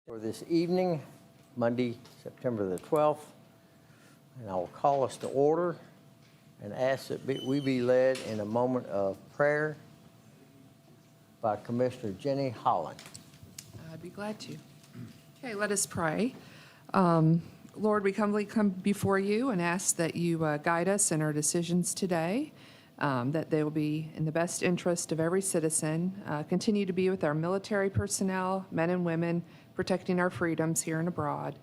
For this evening, Monday, September the 12th, and I will call us to order and ask that we be led in a moment of prayer by Commissioner Jenny Holland. I'd be glad to. Okay, let us pray. Lord, we humbly come before you and ask that you guide us in our decisions today, that they will be in the best interest of every citizen. Continue to be with our military personnel, men and women, protecting our freedoms here and abroad,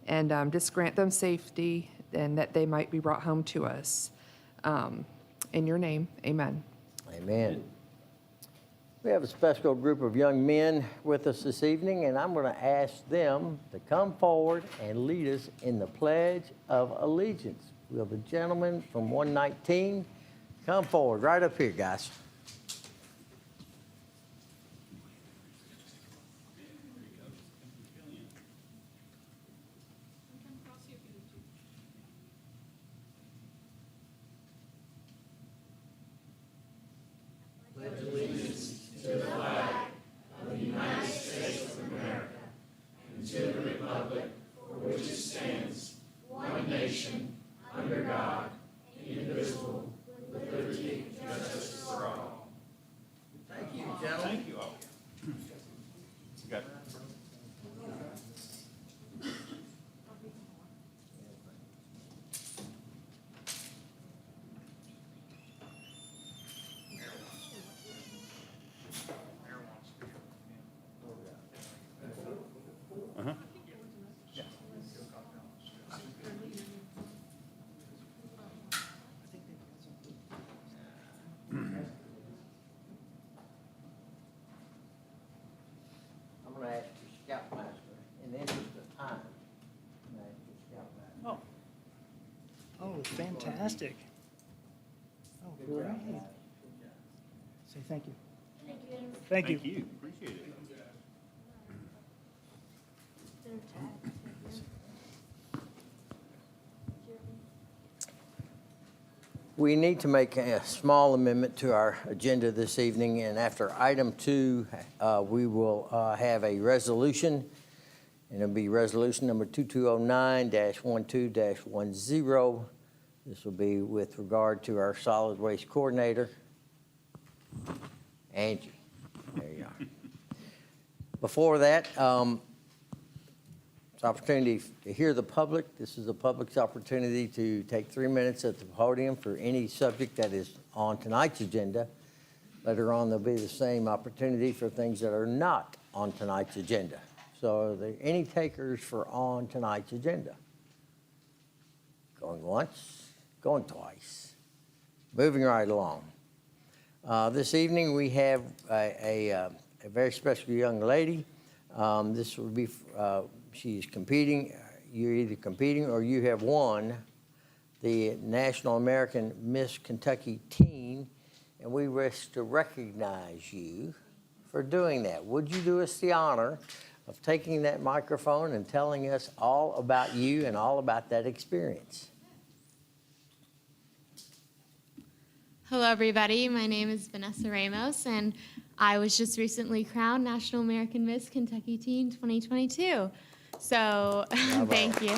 and just grant them safety and that they might be brought home to us. In your name, amen. Amen. We have a special group of young men with us this evening, and I'm going to ask them to come forward and lead us in the Pledge of Allegiance. Will the gentleman from 119 come forward right up here, guys? Thank you all. Got it. I'm going to ask you, Scoutmaster, in the interest of time, I'm going to ask you, Scoutmaster. Oh, fantastic. Oh, great. Say thank you. Thank you. Thank you. Appreciate it. We need to make a small amendment to our agenda this evening, and after item 2, we will have a resolution, and it'll be resolution number 2209-12-10. This will be with regard to our solid waste coordinator, Angie. There you are. Before that, it's an opportunity to hear the public. This is the public's opportunity to take 3 minutes at the podium for any subject that is on tonight's agenda. Later on, there'll be the same opportunity for things that are not on tonight's agenda. So are there any takers for on tonight's agenda? Going once, going twice. Moving right along. This evening, we have a very special young lady. This will be, she's competing. You're either competing or you have won the National American Miss Kentucky Teen, and we wish to recognize you for doing that. Would you do us the honor of taking that microphone and telling us all about you and all about that experience? Hello, everybody. My name is Vanessa Ramos, and I was just recently crowned National American Miss Kentucky Teen 2022. So thank you.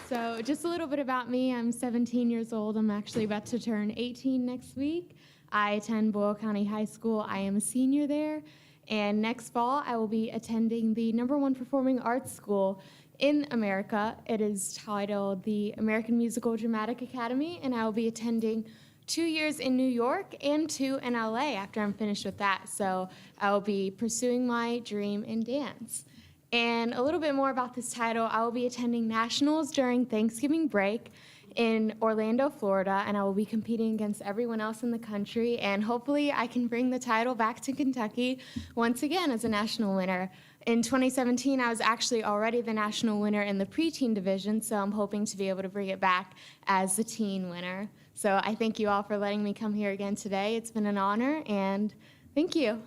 So just a little bit about me. I'm 17 years old. I'm actually about to turn 18 next week. I attend Boyle County High School. I am a senior there. And next fall, I will be attending the #1 performing arts school in America. It is titled the American Musical Dramatic Academy, and I will be attending 2 years in New York and 2 in LA after I'm finished with that. So I will be pursuing my dream in dance. And a little bit more about this title, I will be attending nationals during Thanksgiving break in Orlando, Florida, and I will be competing against everyone else in the country, and hopefully I can bring the title back to Kentucky once again as a national winner. In 2017, I was actually already the national winner in the preteen division, so I'm hoping to be able to bring it back as the teen winner. So I thank you all for letting me come here again today. It's been an honor, and thank you.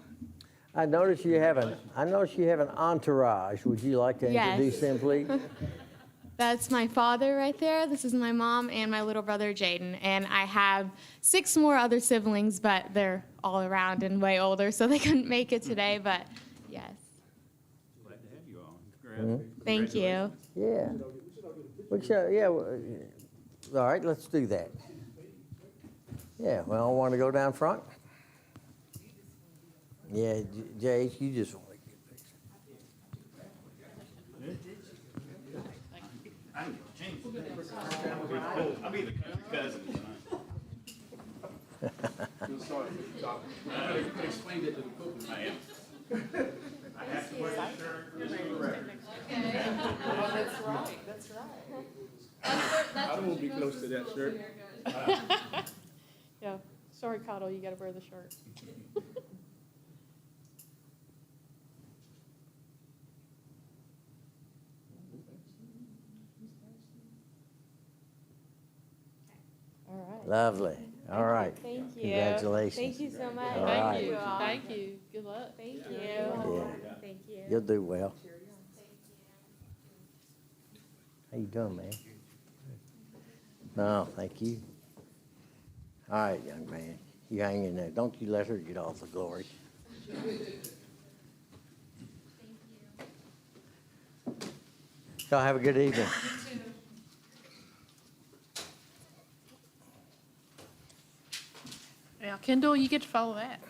I notice you have an entourage. Would you like to introduce them, please? That's my father right there. This is my mom and my little brother, Jaden. And I have 6 more other siblings, but they're all around and way older, so they couldn't make it today, but yes. Thank you. Yeah. We should, yeah, all right, let's do that. Yeah, well, want to go down front? Yeah, Jay, you just want to get a picture. I'll be the country cousin tonight. Explained it to the football. I am. I have to wear this shirt just for the record. That's right, that's right. I won't be close to that shirt. Yeah, sorry, Cottle, you gotta wear the shirt. All right. Lovely. All right. Thank you. Congratulations. Thank you so much. All right. Thank you, all. thank you, good luck. Thank you. Yeah. Thank you. You'll do well. How you doing, man? No, thank you. All right, young man. You hang in there. Don't you let her get all the glory. Y'all have a good evening. Now, Kendall, you get to follow that.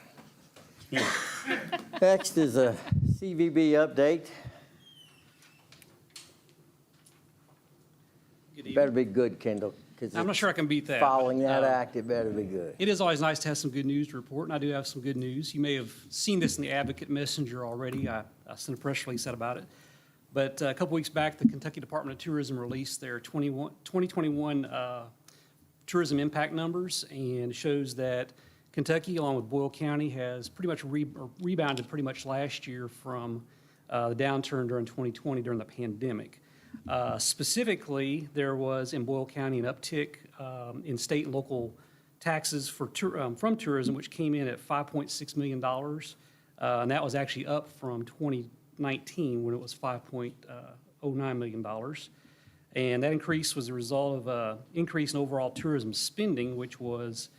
Next is a CVB update. Good It better evening. be good, Kendall, because I'm not sure I can beat that. following that but, act, it better be good. It is always nice to have some good news to report, and I do have some good news. You may have seen this in the Advocate Messenger already. I sent a press release out about it. But a couple weeks back, the Kentucky Department of Tourism released their 2021 tourism impact numbers, and shows that Kentucky, along with Boyle County, has pretty much rebounded pretty much last year from the downturn during 2020 during the pandemic. Specifically, there was in Boyle County an uptick in state and local taxes for from tourism, which came in at $5.6 million. And that was actually up from 2019 when it was $5.09 million. And that increase was a result of an increase in overall tourism spending, which was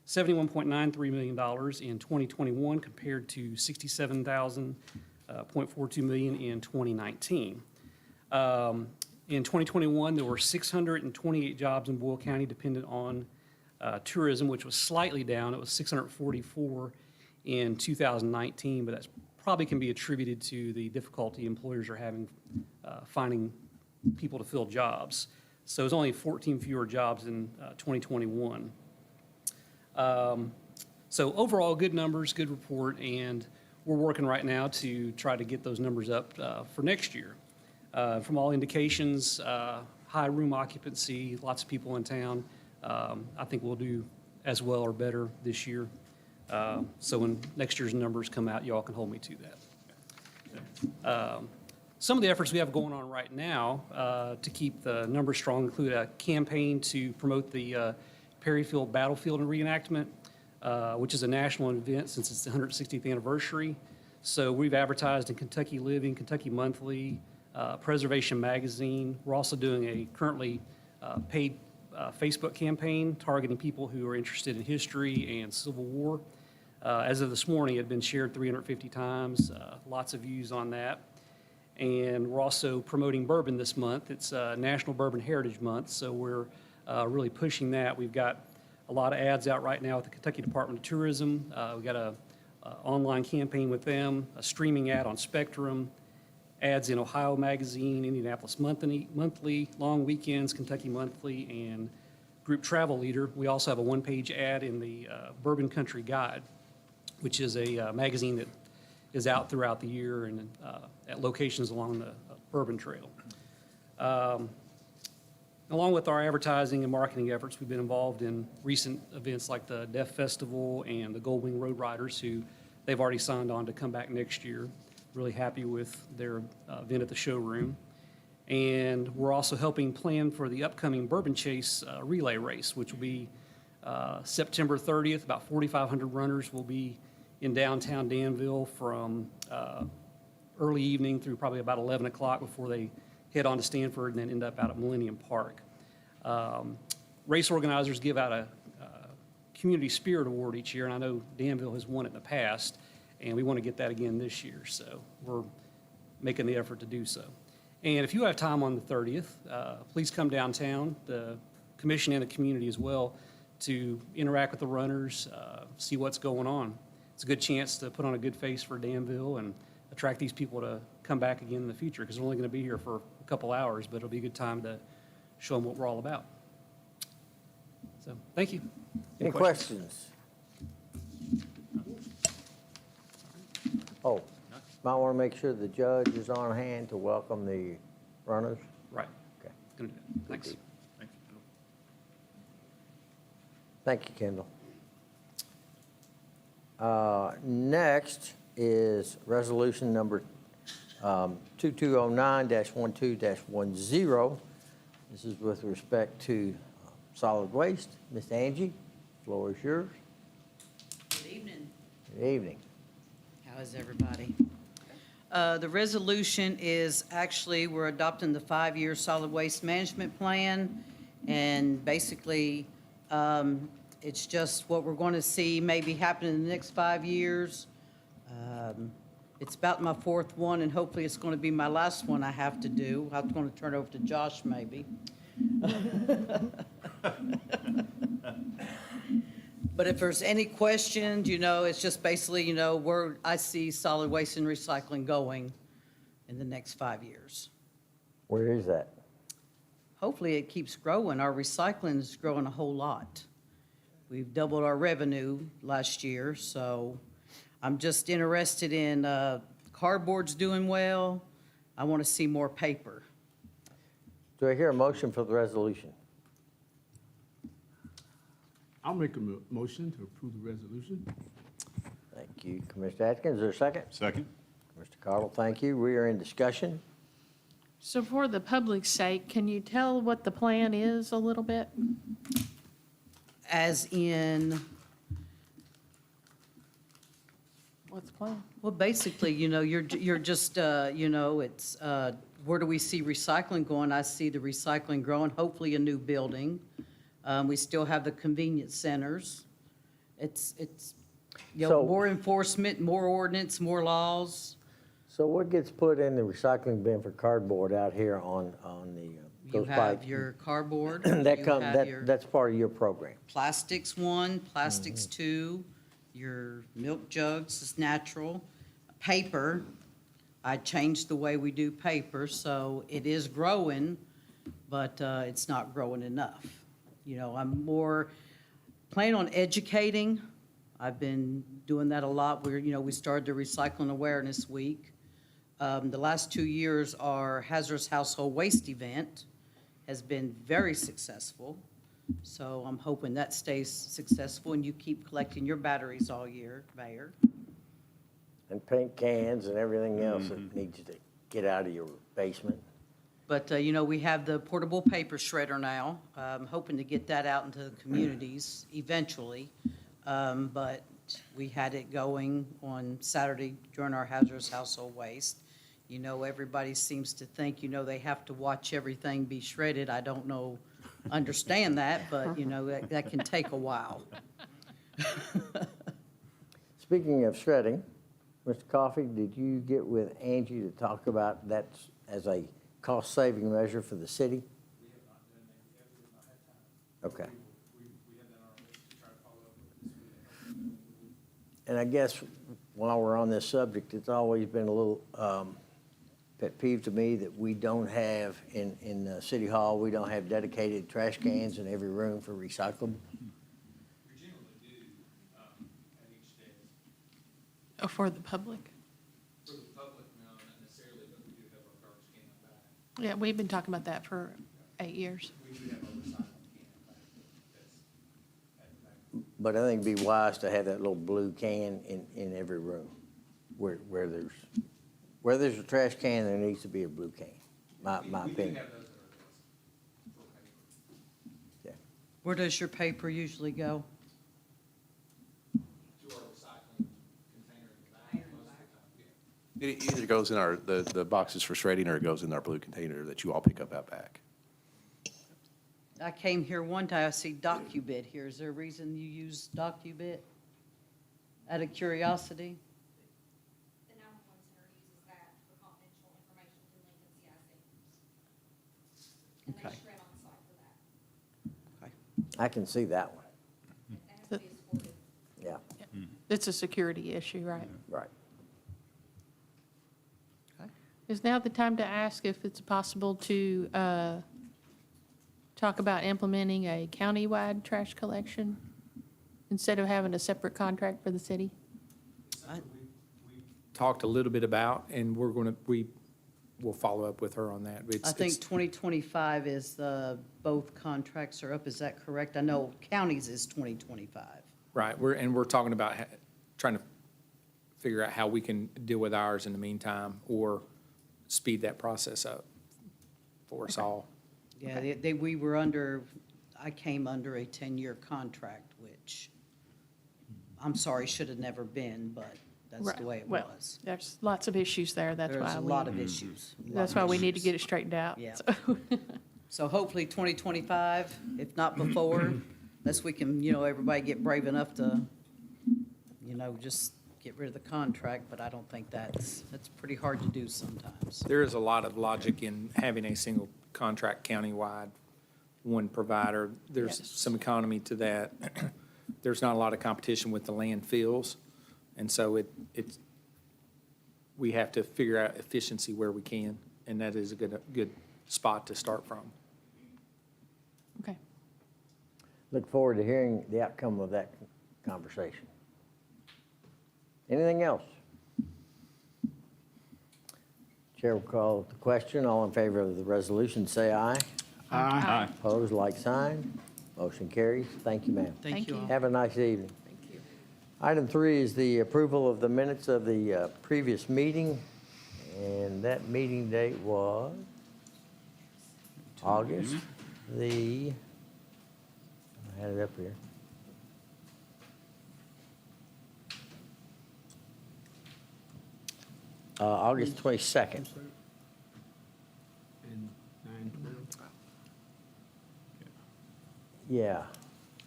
$71.93 million in 2021 compared to $67,000.42 million in 2019. In 2021, there were 628 jobs in Boyle County dependent on tourism, which was slightly down. It was 644 in 2019, but that probably can be attributed to the difficulty employers are having finding people to fill jobs. So it's only 14 fewer jobs in 2021. So overall, good numbers, good report, and we're working right now to try to get those numbers up for next year. From all indications, high room occupancy, lots of people in town. I think we'll do as well or better this year. So when next year's numbers come out, y'all can hold me to that. Some of the efforts we have going on right now to keep the numbers strong include a campaign to promote the Perryfield Battlefield Reenactment, which is a national event since it's the 160th anniversary. So we've advertised in Kentucky Living, Kentucky Monthly, Preservation Magazine. We're also doing a currently paid Facebook campaign targeting people who are interested in history and Civil War. As of this morning, it had been shared 350 times, lots of views on that. And we're also promoting bourbon this month. It's National Bourbon Heritage Month, so we're really pushing that. We've got a lot of ads out right now with the Kentucky Department of Tourism. We've got a online campaign with them, a streaming ad on Spectrum, ads in Ohio Magazine, Indianapolis Monthly, Long Weekends, Kentucky Monthly, and Group Travel Leader. We also have a one-page ad in the Bourbon Country Guide, which is a magazine that is out throughout the year and at locations along the Bourbon Trail. Along with our advertising and marketing efforts, we've been involved in recent events like the Deaf Festival and the Goldwing Road Riders, who they've already signed on to come back next year. Really happy with their event at the showroom. And we're also helping plan for the upcoming Bourbon Chase relay race, which will be September 30th. About 4,500 runners will be in downtown Danville from early evening through probably about 11 o'clock before they head on to Stanford and then end up out at Millennium Park. Race organizers give out a Community Spirit Award each year, and I know Danville has won it in the past, and we want to get that again this year, so we're making the effort to do so. And if you have time on the 30th, please come downtown, the commission and the community as well, to interact with the runners, see what's going on. It's a good chance to put on a good face for Danville and attract these people to come back again in the future, because they're only going to be here for a couple hours, but it'll be a good time to show them what we're all about. So, thank you. Any questions? Oh, might want to make sure the judge is on hand to welcome the runners. Right. Okay. Gonna do that. Thanks. Thank you, Kendall. Next is resolution number 2209-12-10. This is with respect to solid waste. Ms. Angie, floor is yours. Good evening. Good evening. How is everybody? The resolution is actually, we're adopting the 5-year solid waste management plan. And basically, it's just what we're going to see maybe happen in the next 5 years. It's about my 4th one, and hopefully it's going to be my last one I have to do. I'm going to turn it over to Josh maybe. But if there's any questions, it's just basically, where I see solid waste and recycling going in the next 5 years. Where is that? Hopefully it keeps growing. Our recycling is growing a whole lot. We've doubled our revenue last year, so I'm just interested in cardboard's doing well. I want to see more paper. Do I hear a motion for the resolution? I'll make a motion to approve the resolution. Thank you, Commissioner Atkins. Is there a second? Second. Mr. Cottle, thank you. We are in discussion. So for the public's sake, can you tell what the plan is a little bit? As in, What's the plan? well, basically, you're just, it's, where do we see recycling going? I see the recycling growing, hopefully a new building. We still have the convenience centers. It's So- more enforcement, more ordinance, more laws. So what gets put in the recycling bin for cardboard out here on the, You those have pipes? your cardboard. That you come, have your that's part of your program. Plastics 1, plastics 2, your milk jugs is natural. Paper, I changed the way we do paper, so it is growing, but it's not growing enough. I'm more planning on educating. I've been doing that a lot. We started the Recycling Awareness Week. The last 2 years, our hazardous household waste event has been very successful. So I'm hoping that stays successful and you keep collecting your batteries all year, Mayor. And paint cans and everything else that needs to get out of your basement. But, we have the portable paper shredder now. I'm hoping to get that out into the communities eventually. But we had it going on Saturday during our hazardous household waste. Everybody seems to think, they have to watch everything be shredded. I don't understand that, but, that can take a while. Speaking of shredding, Mr. Coffey, did you get with Angie to talk about that as a cost-saving measure for the city? We have not done that yet. We have not had time. Okay. We have that on our list to try to follow up with this week. And I guess while we're on this subject, it's always been a little pet peeve to me that we don't have, in City Hall, we don't have dedicated trash cans in every room for recyclable. We generally do at each day. Oh, for the public? For the public, no, not necessarily, but we do have our garbage can in the back. Yeah, we've been talking about that for 8 years. We do have our recycling can in the back that's at the back. But I think it'd be wise to have that little blue can in every room where there's a trash can, there needs to be a blue can, my We do opinion. have those at our desk for paper. Yeah. Where does your paper usually go? To our recycling container in the back most of the time, yeah. It either goes in the boxes for shredding, or it goes in our blue container that you all pick up out back. I came here one time, I see DocuBit here. Is there a reason you use DocuBit? Out of curiosity? The 911 center uses that for confidential information through Lincoln CIC. Okay. Okay. I can see that one. Yeah, It's a security issue, right? right. Is now the time to ask if it's possible to talk about implementing a countywide trash collection instead of having a separate contract for the city? Talked a little bit about, and we will follow up with her on that. I think 2025 is both contracts are up, is that correct? I know counties is 2025. Right, we're talking about trying to figure out how we can deal with ours in the meantime, or speed that process up for us all. Yeah, I came under a 10-year contract, which I'm sorry, should have never been, but that's Right. the way it Well, was. There's lots of issues there, that's There's why a we, lot of issues. a lot that's of why we need to issues. get it straightened out. Yeah. So- So hopefully 2025, if not before, unless we can, everybody get brave enough to, just get rid of the contract, but I don't think that's pretty hard to do sometimes. There is a lot of logic in having a single contract countywide, one provider. There's Yes. some economy to that. There's not a lot of competition with the landfills, and so we have to figure out efficiency where we can, and that is a good spot to start from. Okay. Look forward to hearing the outcome of that conversation. Anything else? Chair will call the question. All in favor of the resolution, say aye. Aye. Opposed, like sign. Motion carries. Thank you, ma'am. Thank you all. Have a nice evening. Thank you. Item 3 is the approval of the minutes of the previous meeting, and that meeting date was August I had it up here. August 22nd. And 9/12. Yeah,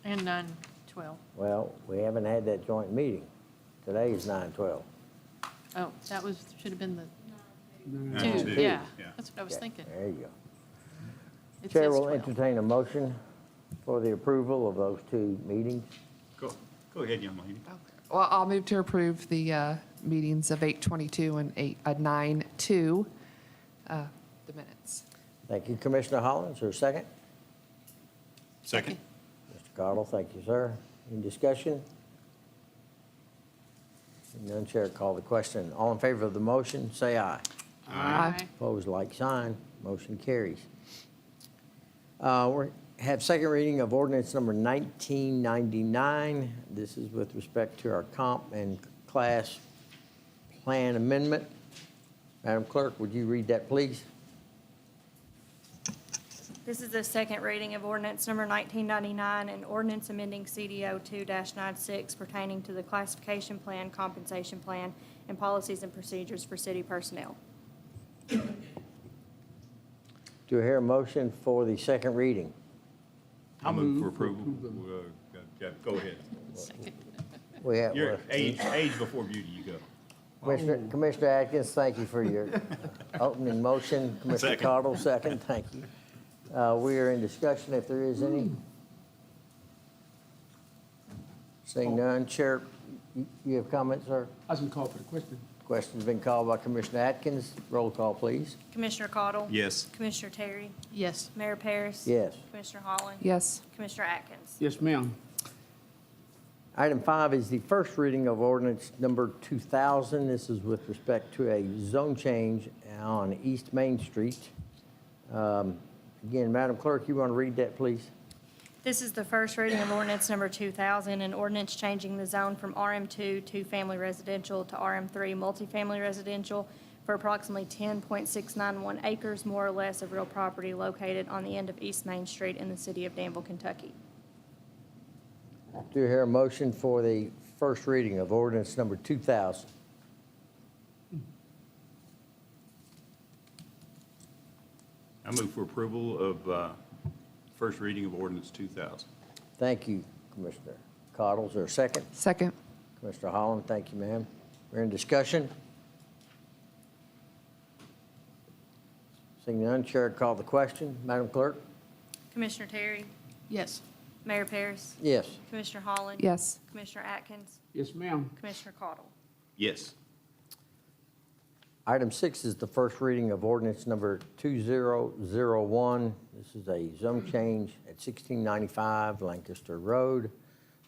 And 9/12. well, we haven't had that joint meeting. Today is 9/12. Oh, that should have been the 9/12. 2, yeah. That's what I was Okay, thinking. there you go. It Chair says will 12. entertain a motion for the approval of those two meetings. Go ahead, young lady. Well, I'll move to approve the meetings of 8:22 and 9/2, the minutes. Thank you, Commissioner Hollins. Is there a second? Second. Mr. Cottle, thank you, sir. Any discussion? Seeing none, Chair, call the question. All in favor of the motion, say aye. Aye. Opposed, like sign. Motion carries. We have second reading of ordinance number 1999. This is with respect to our comp and class plan amendment. Madam Clerk, would you read that, please? This is the second reading of ordinance number 1999, and ordinance amending CDO 2-96 pertaining to the classification plan, compensation plan, and policies and procedures for city personnel. Do I hear a motion for the second reading? I'll move for approval. Go ahead. We have Your age before beauty, you go. Commissioner Atkins, thank you for your opening motion. Commissioner Second. Cottle, second, thank you. We are in discussion if there is any. Seeing none, Chair, you have comments, sir? I was going to call for the question. Question's been called by Commissioner Atkins. Roll call, please. Commissioner Cottle? Yes. Commissioner Terry? Yes. Mayor Paris? Yes. Commissioner Holland? Yes. Commissioner Atkins? Yes, ma'am. Item 5 is the first reading of ordinance number 2000. This is with respect to a zone change on East Main Street. Again, Madam Clerk, you want to read that, please? This is the first reading of ordinance number 2000, an ordinance changing the zone from RM2 two-family residential to RM3 multifamily residential for approximately 10.691 acres, more or less, of real property located on the end of East Main Street in the city of Danville, Kentucky. Do you hear a motion for the first reading of ordinance number 2000? I move for approval of first reading of ordinance 2000. Thank you, Commissioner Cottle. Is there a second? Second. Commissioner Holland, thank you, ma'am. We're in discussion. Seeing none, Chair call the question. Madam Clerk? Commissioner Terry, Yes. Mayor Paris, Yes. Commissioner Holland. Yes. Commissioner Atkins, Yes, ma'am. Commissioner Cottle. Yes. Item 6 is the first reading of ordinance number 2001. This is a zone change at 1695 Lancaster Road.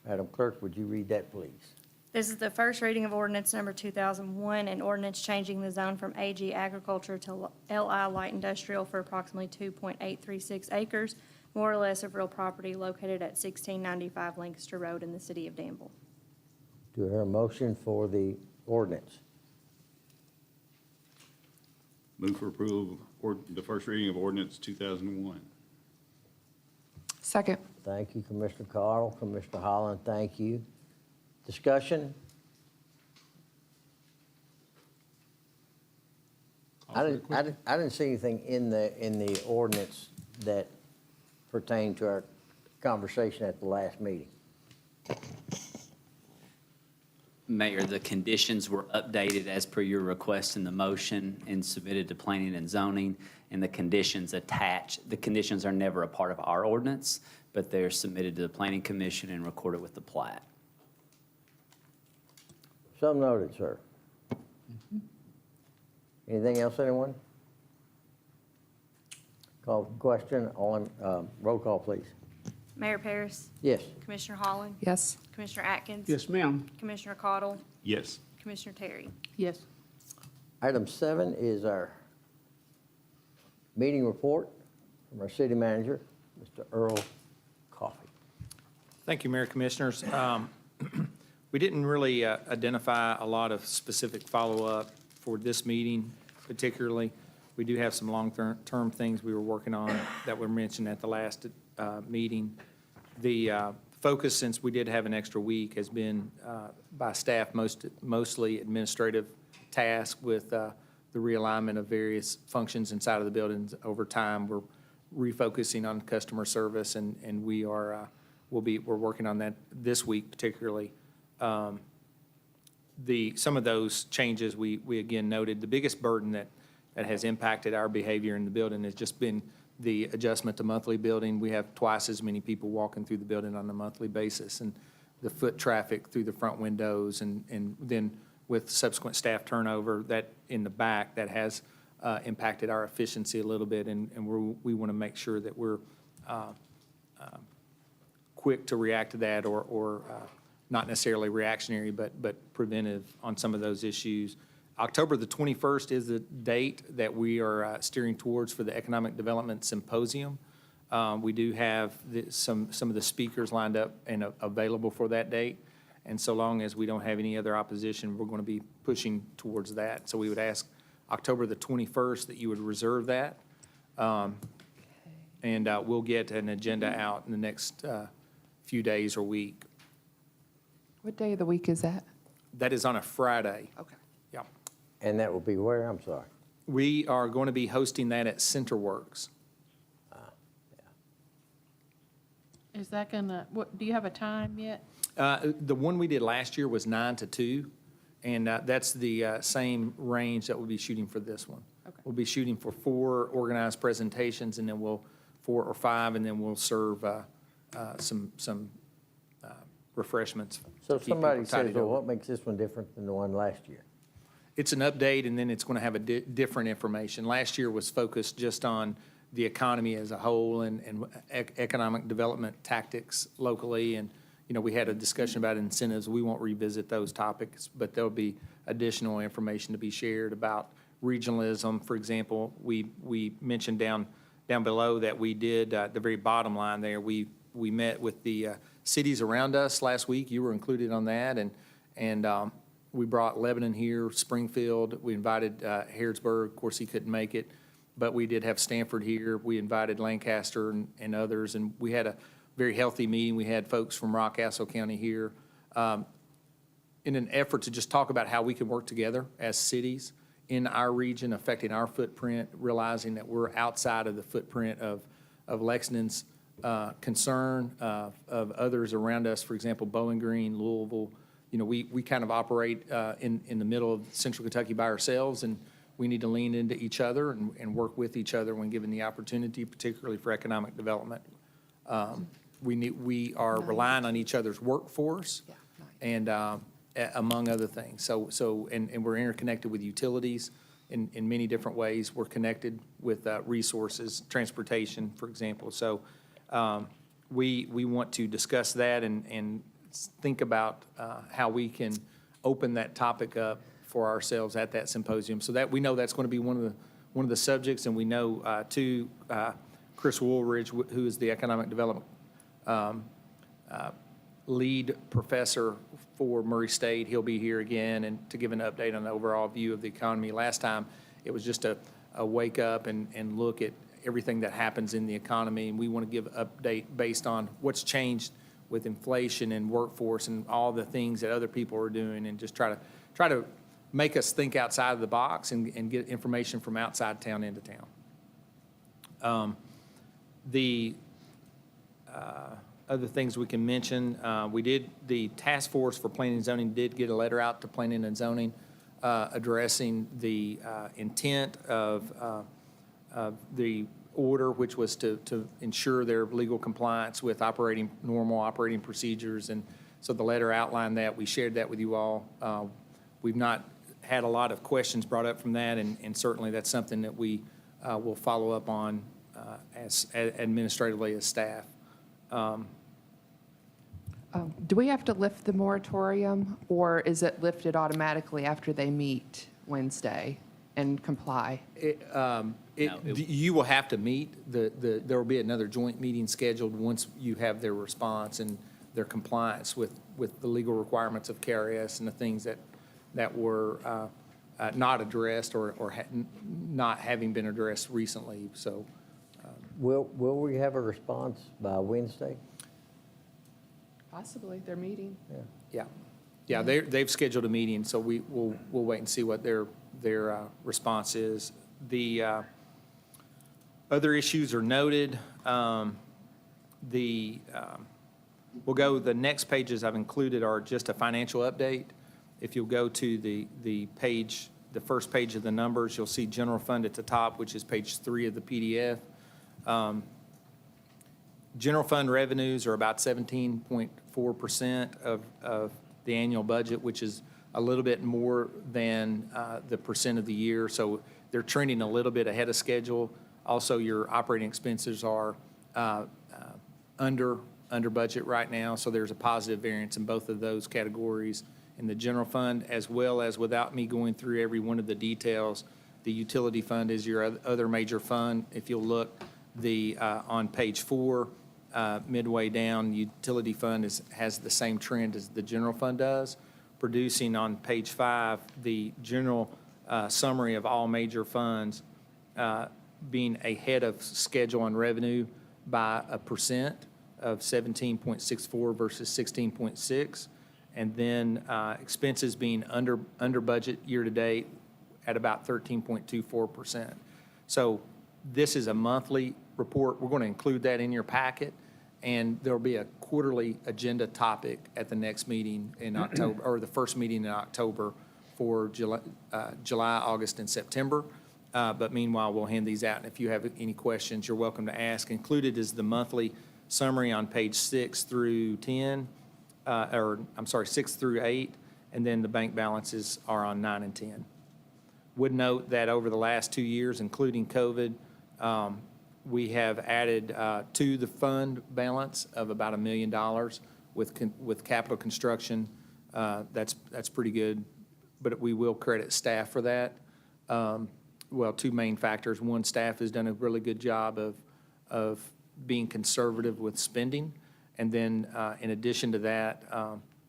Madam Clerk, would you read that, please? This is the first reading of ordinance number 2001, an ordinance changing the zone from AG agriculture to LI light industrial for approximately 2.836 acres, more or less of real property located at 1695 Lancaster Road in the city of Danville. Do I hear a motion for the ordinance? Move for approval of the first reading of ordinance 2001. Second. Thank you, Commissioner Cottle. Commissioner Holland, thank you. Discussion? I didn't see anything in the ordinance that pertained to our conversation at the last meeting. Mayor, the conditions were updated as per your request in the motion and submitted to planning and zoning, and the conditions attached. The conditions are never a part of our ordinance, but they're submitted to the planning commission and recorded with the plat. So noted, sir. Anything else, anyone? Call the question. Roll call, please. Mayor Paris, Yes. Commissioner Holland, Yes. Commissioner Atkins. Yes, ma'am. Commissioner Cottle, Yes. Commissioner Terry. Yes. Item 7 is our meeting report from our city manager, Mr. Earl Coffey. Thank you, Mayor Commissioners. We didn't really identify a lot of specific follow-up for this meeting particularly. We do have some long-term things we were working on that were mentioned at the last meeting. The focus, since we did have an extra week, has been by staff mostly administrative tasks with the realignment of various functions inside of the buildings. Over time, we're refocusing on customer service, and we're working on that this week particularly. Some of those changes we again noted. The biggest burden that has impacted our behavior in the building has just been the adjustment to monthly building. We have twice as many people walking through the building on a monthly basis, and the foot traffic through the front windows, and then with subsequent staff turnover that in the back, that has impacted our efficiency a little bit, and we want to make sure that we're quick to react to that, or not necessarily reactionary, but preventive on some of those issues. October the 21st is the date that we are steering towards for the Economic Development Symposium. We do have some of the speakers lined up and available for that date. And so long as we don't have any other opposition, we're going to be pushing towards that. So we would ask October the 21st that you would reserve that. And we'll get an agenda out in the next few days or week. What day of the week is that? That is on a Friday. Okay. Yeah. And that will be where? I'm sorry. We are going to be hosting that at CenterWorks. Is that gonna, do you have a time yet? The one we did last year was 9 to 2, and that's the same range that we'll be shooting for this one. Okay. We'll be shooting for 4 organized presentations, and then 4 or 5, and then we'll serve some refreshments. So to keep somebody people says, tidied well, over. what makes this one different than the one last year? It's an update, and then it's going to have a different information. Last year was focused just on the economy as a whole and economic development tactics locally. And, we had a discussion about incentives. We won't revisit those topics, but there'll be additional information to be shared about regionalism. For example, we mentioned down below that we did, at the very bottom line there, we met with the cities around us last week. You were included on that. And we brought Lebanon here, Springfield. We invited Harrodsburg. Of course, he couldn't make it. But we did have Stanford here. We invited Lancaster and others. And we had a very healthy meeting. We had folks from Rockcastle County here in an effort to just talk about how we can work together as cities in our region, affecting our footprint, realizing that we're outside of the footprint of Lexington's concern, of others around us. For example, Bowling Green, Louisville. We kind of operate in the middle of central Kentucky by ourselves, and we need to lean into each other and work with each other when given the opportunity, particularly for economic development. We are relying on each other's workforce and among other things. And we're interconnected with utilities in many different ways. We're connected with resources, transportation, for example. So we want to discuss that and think about how we can open that topic up for ourselves at that symposium. So that we know that's going to be one of the subjects, and we know too, Chris Woolridge, who is the economic development lead professor for Murray State. He'll be here again and to give an update on the overall view of the economy. Last time, it was just a wake up and look at everything that happens in the economy, and we want to give an update based on what's changed with inflation and workforce and all the things that other people are doing, and just try to make us think outside of the box and get information from outside town into town. Other things we can mention, the task force for planning and zoning did get a letter out to planning and zoning addressing the intent of the order, which was to ensure their legal compliance with normal operating procedures. And so the letter outlined that. We shared that with you all. We've not had a lot of questions brought up from that, and certainly that's something that we will follow up on as administratively as staff. Do we have to lift the moratorium, or is it lifted automatically after they meet Wednesday and comply? You will have to meet. There will be another joint meeting scheduled once you have their response and their compliance with the legal requirements of KRS and the things that were not addressed or not having been addressed recently. So, Will we have a response by Wednesday? Possibly, they're meeting. yeah, they've scheduled a meeting, so we'll wait and see what their response is. The other issues are noted. The next pages I've included are just a financial update. If you'll go to the first page of the numbers, you'll see general fund at the top, which is page 3 of the PDF. General fund revenues are about 17.4% of the annual budget, which is a little bit more than the percent of the year. So they're trending a little bit ahead of schedule. Also, your operating expenses are under budget right now, so there's a positive variance in both of those categories in the general fund, as well as, without me going through every one of the details, the utility fund is your other major fund. If you'll look on page 4, midway down, utility fund has the same trend as the general fund does, producing on page 5 the general summary of all major funds being ahead of schedule on revenue by 1% of 17.64 versus 16.6, and then expenses being under budget year to date at about 13.24%. So this is a monthly report. We're going to include that in your packet, and there'll be a quarterly agenda topic at the next meeting in October, or the first meeting in October for July, August, and September. But meanwhile, we'll hand these out, and if you have any questions, you're welcome to ask. Included is the monthly summary on page 6 through 10, 6 through 8, and then the bank balances are on 9 and 10. Would note that over the last 2 years, including COVID, we have added to the fund balance of about $1 million with capital construction. That's pretty good, but we will credit staff for that. Well, 2 main factors. One, staff has done a really good job of being conservative with spending, and then in addition to that,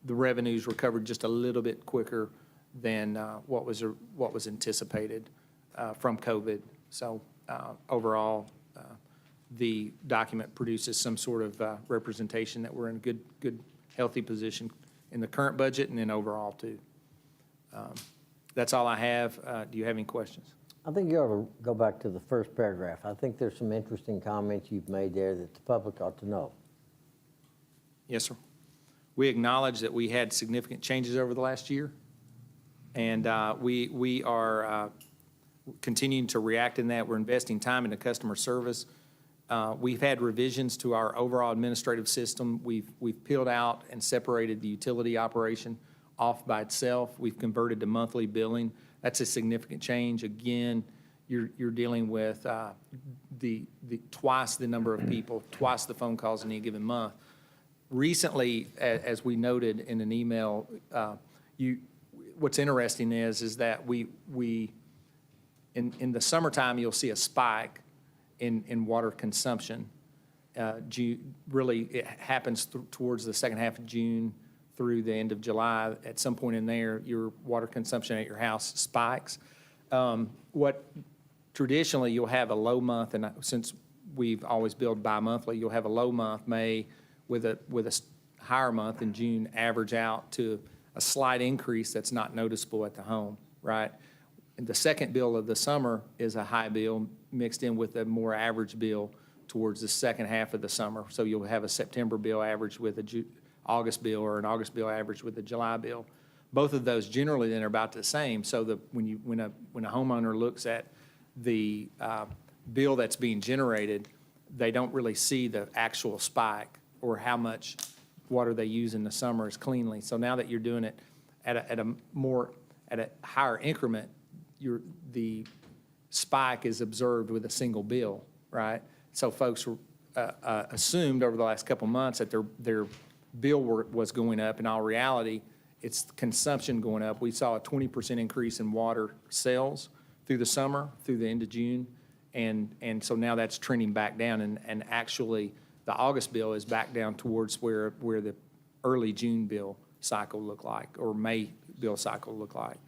the revenues recovered just a little bit quicker than what was anticipated from COVID. So overall, the document produces some sort of representation that we're in a good, healthy position in the current budget and then overall too. That's all I have. Do you have any questions? I think you ought to go back to the first paragraph. I think there's some interesting comments you've made there that the public ought to know. Yes, sir. We acknowledge that we had significant changes over the last year, and we are continuing to react in that. We're investing time into customer service. We've had revisions to our overall administrative system. We've peeled out and separated the utility operation off by itself. We've converted to monthly billing. That's a significant change. Again, you're dealing with the twice the number of people, twice the phone calls in any given month. Recently, as we noted in an email, what's interesting is that we in the summertime, you'll see a spike in water consumption. Really, it happens towards the second half of June through the end of July. At some point in there, your water consumption at your house spikes. What traditionally, you'll have a low month, and since we've always billed bi-monthly, you'll have a low month, May, with a higher month in June, average out to a slight increase that's not noticeable at the home, right? And the second bill of the summer is a high bill mixed in with a more average bill towards the second half of the summer. So you'll have a September bill average with a August bill, or an August bill average with a July bill. Both of those generally then are about the same. So when a homeowner looks at the bill that's being generated, they don't really see the actual spike or how much water they use in the summer is cleanly. So now that you're doing it at a higher increment, the spike is observed with a single bill, right? So folks assumed over the last couple of months that their bill was going up. In all reality, it's consumption going up. We saw a 20% increase in water sales through the summer, through the end of June, and so now that's trending back down, and actually the August bill is back down towards where the early June bill cycle looked like, or May bill cycle looked like.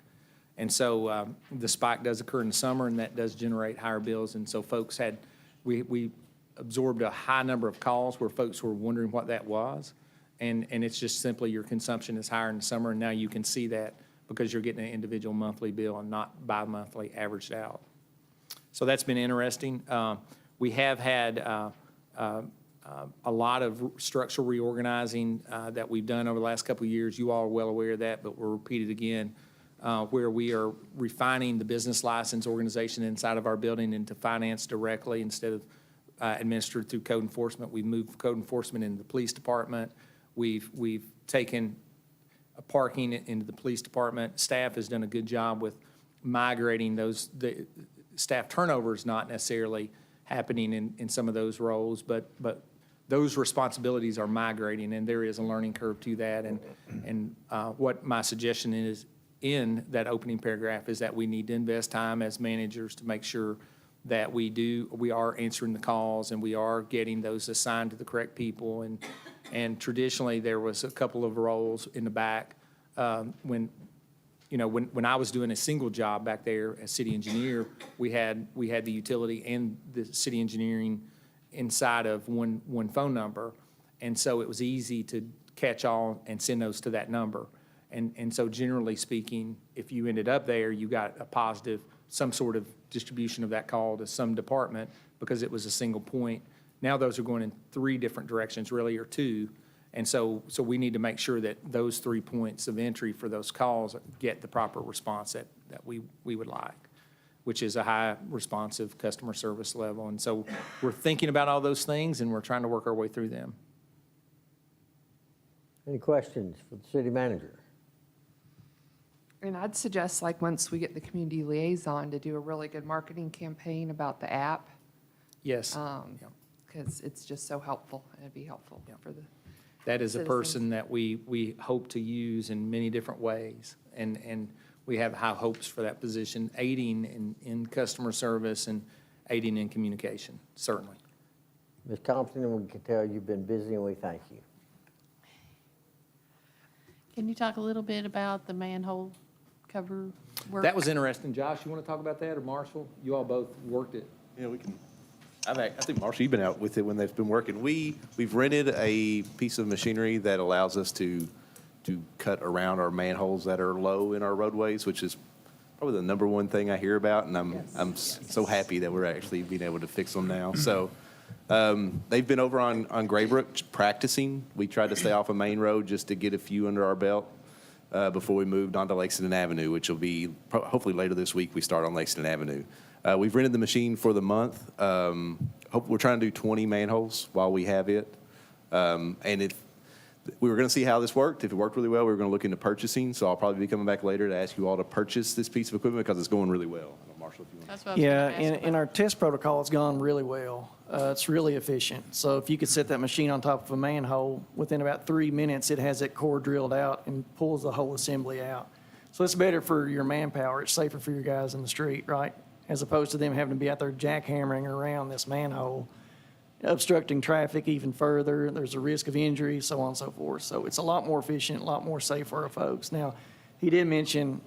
And so the spike does occur in the summer, and that does generate higher bills. And so folks we absorbed a high number of calls where folks were wondering what that was. And it's just simply your consumption is higher in the summer, and now you can see that because you're getting an individual monthly bill and not bi-monthly averaged out. So that's been interesting. We have had a lot of structural reorganizing that we've done over the last couple of years. You all are well aware of that, but we'll repeat it again, where we are refining the business license organization inside of our building into finance directly instead of administered through code enforcement. We've moved code enforcement into the police department. We've taken parking into the police department. Staff has done a good job with migrating those. The staff turnover is not necessarily happening in some of those roles, but those responsibilities are migrating, and there is a learning curve to that. And what my suggestion is in that opening paragraph is that we need to invest time as managers to make sure that we are answering the calls and we are getting those assigned to the correct people. And traditionally, there was a couple of roles in the back when I was doing a single job back there as city engineer, we had the utility and the city engineering inside of one phone number. And so it was easy to catch all and send those to that number. And so generally speaking, if you ended up there, you got a positive, some sort of distribution of that call to some department because it was a single point. Now those are going in 3 different directions, really, or 2. And so we need to make sure that those 3 points of entry for those calls get the proper response that we would like, which is a high responsive customer service level. And so we're thinking about all those things, and we're trying to work our way through them. Any questions for the city manager? And I'd suggest, like, once we get the community liaison, to do a really good marketing campaign about the app. Yes. Because it's just so helpful, and it'd be helpful for the That is a citizens. person that we hope to use in many different ways. And we have high hopes for that position, aiding in customer service and aiding in communication, certainly. Ms. Thompson, we can tell you've been busy, and we thank you. Can you talk a little bit about the manhole cover work? That was interesting. Josh, you want to talk about that, or Marshall? You all both worked it. Yeah, we can. I think, Marshall, you've been out with it when they've been working. We've rented a piece of machinery that allows us to cut around our manholes that are low in our roadways, which is probably the number one thing I hear about, and I'm so happy that we're actually being able to fix them now. So they've been over on Graybrook practicing. We tried to stay off a main road just to get a few under our belt. before we moved onto Lexington Avenue, which will be hopefully later this week. We start on Lexington Avenue. We've rented the machine for the month. We're trying to do 20 manholes while we have it. And if we were going to see how this worked. If it worked really well, we were going to look into purchasing. So I'll probably be coming back later to ask you all to purchase this piece of equipment because it's going really well. I don't know, Marshall, if you want. That's what I was Yeah, gonna ask and about. our test protocol has gone really well. It's really efficient. So if you could set that machine on top of a manhole, within about 3 minutes, it has that core drilled out and pulls the whole assembly out. So it's better for your manpower. It's safer for your guys in the street, right? As opposed to them having to be out there jackhammering around this manhole, obstructing traffic even further. There's a risk of injury, so on and so forth. So it's a lot more efficient, a lot more safe for our folks. Now, he did mention,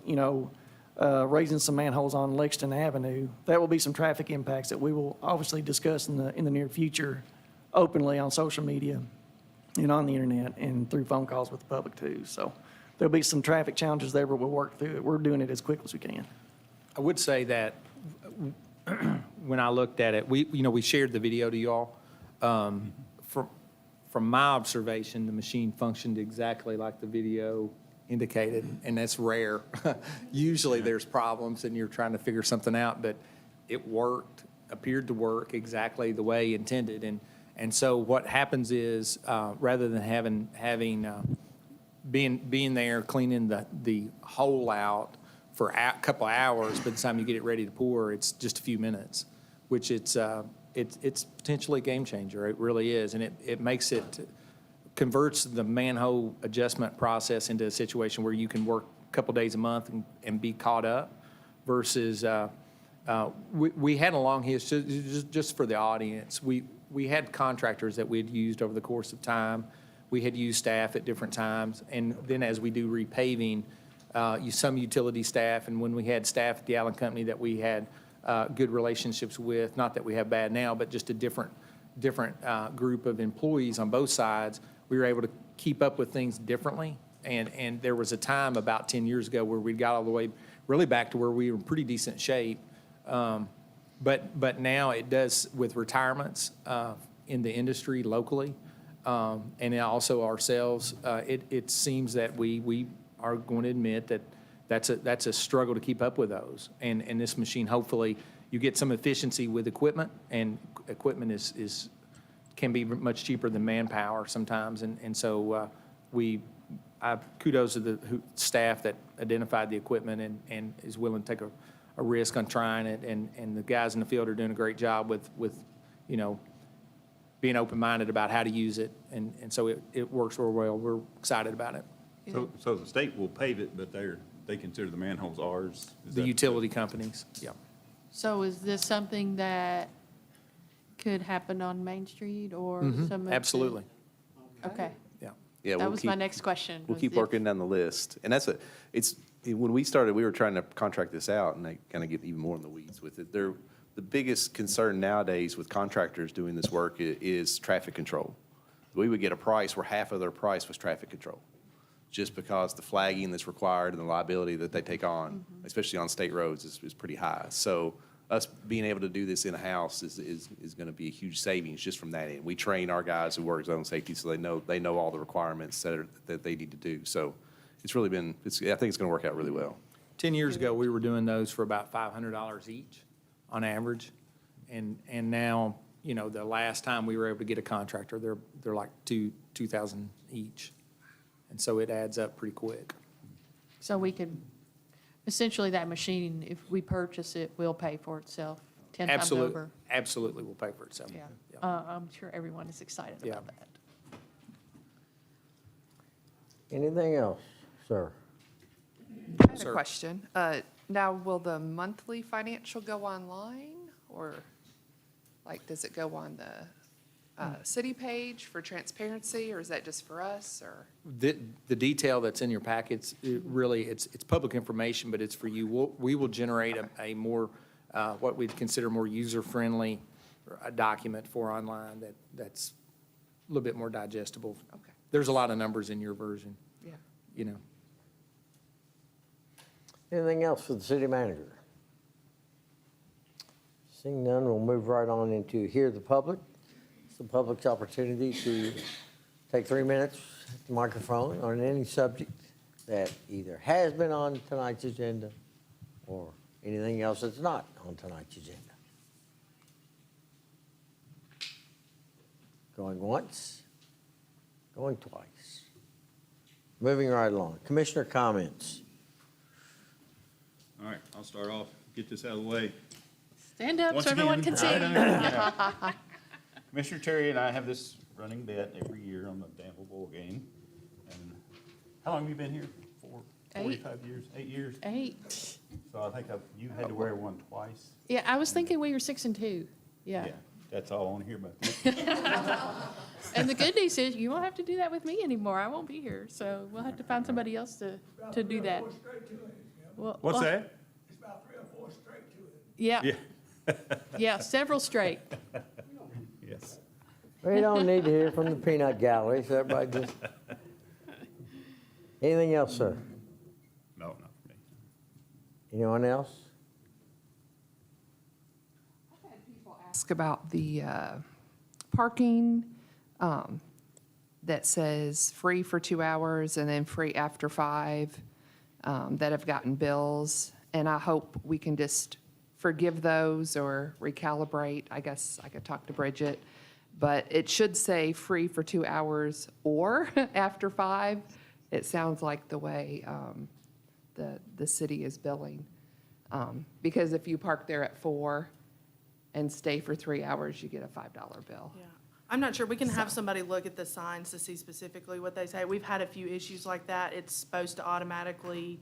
raising some manholes on Lexington Avenue. That will be some traffic impacts that we will obviously discuss in the near future openly on social media and on the internet and through phone calls with the public too. So there'll be some traffic challenges there, but we'll work through it. We're doing it as quick as we can. I would say that when I looked at it, we shared the video to you all. From my observation, the machine functioned exactly like the video indicated, and that's rare. Usually there's problems and you're trying to figure something out, but it worked, appeared to work exactly the way intended. And so what happens is, rather than being there cleaning the hole out for a couple hours, by the time you get it ready to pour, it's just a few minutes, which it's potentially a game changer. It really is, and it converts the manhole adjustment process into a situation where you can work a couple days a month and be caught up versus we had a long history. Just for the audience, we had contractors that we had used over the course of time. We had used staff at different times, and then as we do repaving, some utility staff, and when we had staff at the Allen Company that we had good relationships with, not that we have bad now, but just a different group of employees on both sides, we were able to keep up with things differently. And there was a time about 10 years ago where we got all the way really back to where we were in pretty decent shape. But now it does with retirements in the industry locally, and also ourselves, it seems that we are going to admit that that's a struggle to keep up with those. And this machine, hopefully, you get some efficiency with equipment, and equipment can be much cheaper than manpower sometimes. And so I kudos to the staff that identified the equipment and is willing to take a risk on trying it. And the guys in the field are doing a great job with being open-minded about how to use it. And so it works real well. We're excited about it. So the state will pave it, but they consider the manholes ours? The utility companies, yeah. So is this something that could happen on Main Street or some of the? Absolutely. Okay. Yeah, That was my next question. We'll was keep if- working down the list. And when we started, we were trying to contract this out, and they kind of get even more in the weeds with it. The biggest concern nowadays with contractors doing this work is traffic control. We would get a price where half of their price was traffic control, just because the flagging that's required and the liability that they take on, especially on state roads, is pretty high. So us being able to do this in-house is going to be a huge savings just from that end. We train our guys who work zone safety so they know all the requirements that they need to do. So it's really been, I think it's going to work out really well. 10 years ago, we were doing those for about $500 each on average. And now, the last time we were able to get a contractor, they're like $2,000 each. And so it adds up pretty quick. So we could, essentially that machine, if we purchase it, will pay for itself 10 times over. Absolutely will pay for itself. Yeah. I'm sure everyone is excited Yeah. about that. Anything else, sir? I have a Sir. question. Now, will the monthly financial go online, or, does it go on the city page for transparency, or is that just for us, or? The detail that's in your packets, it's public information, but it's for you. We will generate a more, what we'd consider more user-friendly document for online that's a little bit more digestible. Okay. There's a lot of numbers in your version, Yeah. Anything else for the city manager? Seeing none, we'll move right on into hear the public. It's the public's opportunity to take 3 minutes at the microphone on any subject that either has been on tonight's agenda or anything else that's not on tonight's agenda? Going once, going twice. Moving right along. Commissioner comments. All right, I'll start off, get this out of the way. Stand up Once so everyone again, can see. Commissioner Terry and I have this running bet every year on the Danville Bowl game. And how long have you been here? 45 years, 8 years? 8. So I think you had to wear one twice. Yeah, I was thinking we were 6 and 2. Yeah. That's all I want to hear about that. And the good news is you won't have to do that with me anymore. I won't be here. So we'll have to find somebody else to do that. Well, What's well, that? It's about 3 or 4 straight to it. Yeah. Yeah. Yeah, several straight. Yes. We don't need to hear from the peanut gallery, so everybody just. Anything else, sir? No, not for me. Anyone else? Ask about the parking that says free for 2 hours and then free after 5 that have gotten bills. And I hope we can just forgive those or recalibrate. I guess I could talk to Bridget. But it should say free for 2 hours or after 5. It sounds like the way the city is billing. Because if you park there at 4 and stay for 3 hours, you get a $5 bill. Yeah, I'm not sure. We can have somebody look at the signs to see specifically what they say. We've had a few issues like that. It's supposed to automatically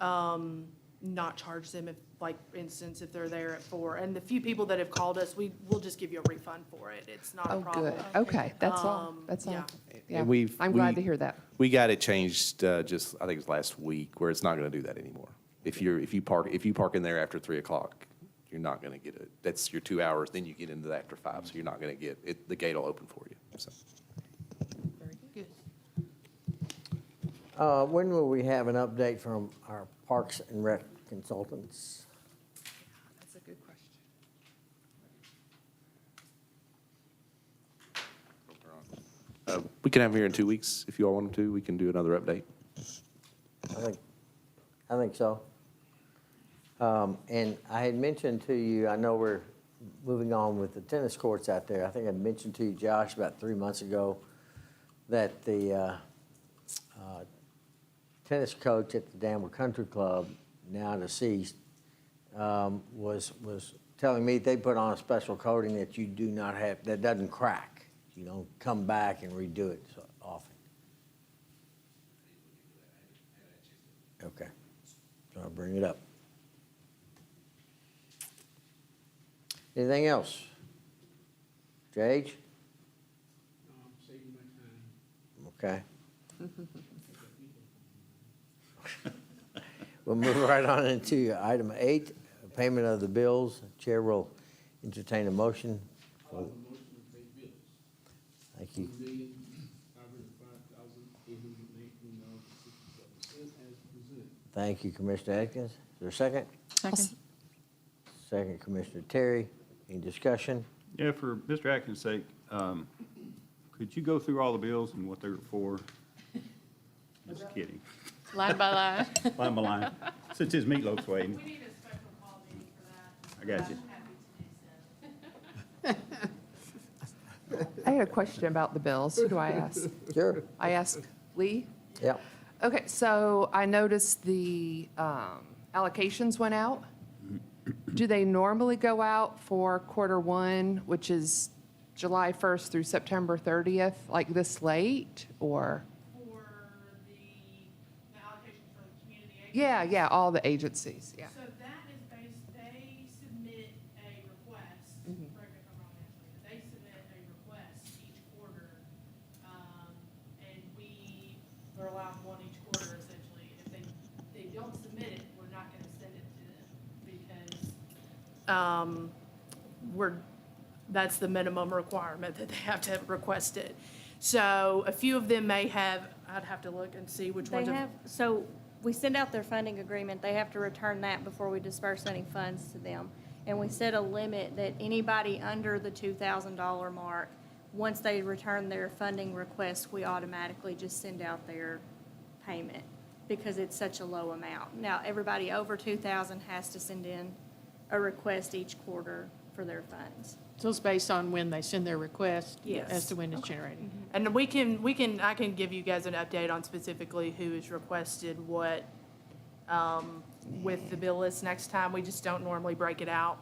not charge them if, like, for instance, if they're there at 4. And the few people that have called us, we'll just give you a refund for it. It's not a Oh, problem. good. Okay, that's all. That's all. yeah. Yeah, And I'm glad to hear that. We got it changed just, I think it was last week, where it's not going to do that anymore. If you park in there after 3 o'clock, you're not going to get it. That's your 2 hours, then you get into the after 5, so you're not going to get it. The gate will open for you, so. Good. When will we have an update from our Parks and Rec consultants? That's a good question. We can have them here in 2 weeks, if you all want to. We can do another update. I think so. And I had mentioned to you, I know we're moving on with the tennis courts out there. I think I mentioned to you, Josh, about 3 months ago, that the tennis coach at the Danville Country Club, now deceased, was telling me they put on a special coating that you do not have, that doesn't crack. You don't come back and redo it so often. Okay, so I'll bring it up. Anything else? Jage? No, I'm saving my time. Okay. We'll move right on into item 8, payment of the bills. Chair will entertain a motion. I'll have a motion to pay bills. Thank you. $1,505,819.67 as presented. Thank you, Commissioner Atkins. Is there a second? Second. Second, Commissioner Terry. Any discussion? Yeah, for Mr. Atkins' sake, could you go through all the bills and what they were for? Just kidding. Line by line. Line by line. Since his meatloaf's waiting. We need a special call meeting for that. I got you. I'm happy to do so. I had a question about the bills. Who do I ask? Sure. I ask Lee? Yep. Okay, so I noticed the allocations went out. Do they normally go out for Q1, which is July 1st through September 30th, like this late, or? For the allocation for the community agency. Yeah, all the agencies, yeah. So that is based, they submit a request, correct me if I'm wrong, Ashley, but they submit a request each quarter, and we are allowed one each quarter essentially. If they don't submit it, we're not gonna send it to them because, that's the minimum requirement that they have to request it. So a few of them may have, I'd have to look and see which They ones. have, so we send out their funding agreement, they have to return that before we disperse any funds to them. And we set a limit that anybody under the $2,000 mark, once they return their funding request, we automatically just send out their payment. because it's such a low amount. Now, everybody over 2,000 has to send in a request each quarter for their funds. So it's based on when they send their request? Yes. As to when it's generated? And I can give you guys an update on specifically who has requested what, with the bill list next time. We just don't normally break it out,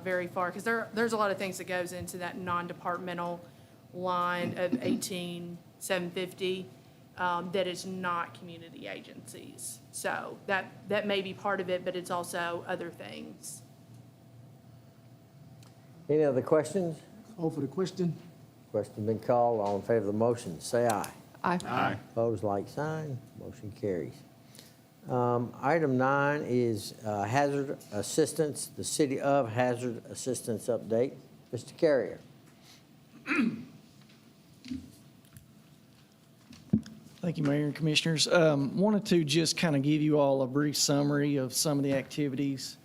very far, because there's a lot of things that goes into that non-departmental line of 18,750, that is not community agencies. So that may be part of it, but it's also other things. Any other questions? Call for the question. Question been called. All in favor of the motion, say aye. Aye. Opposed, like sign. Motion carries. Item 9 is hazard assistance, the City of Hazard Assistance update. Mr. Carrier. Thank you, Mayor and Commissioners. Wanted to just kind of give you all a brief summary of some of the activities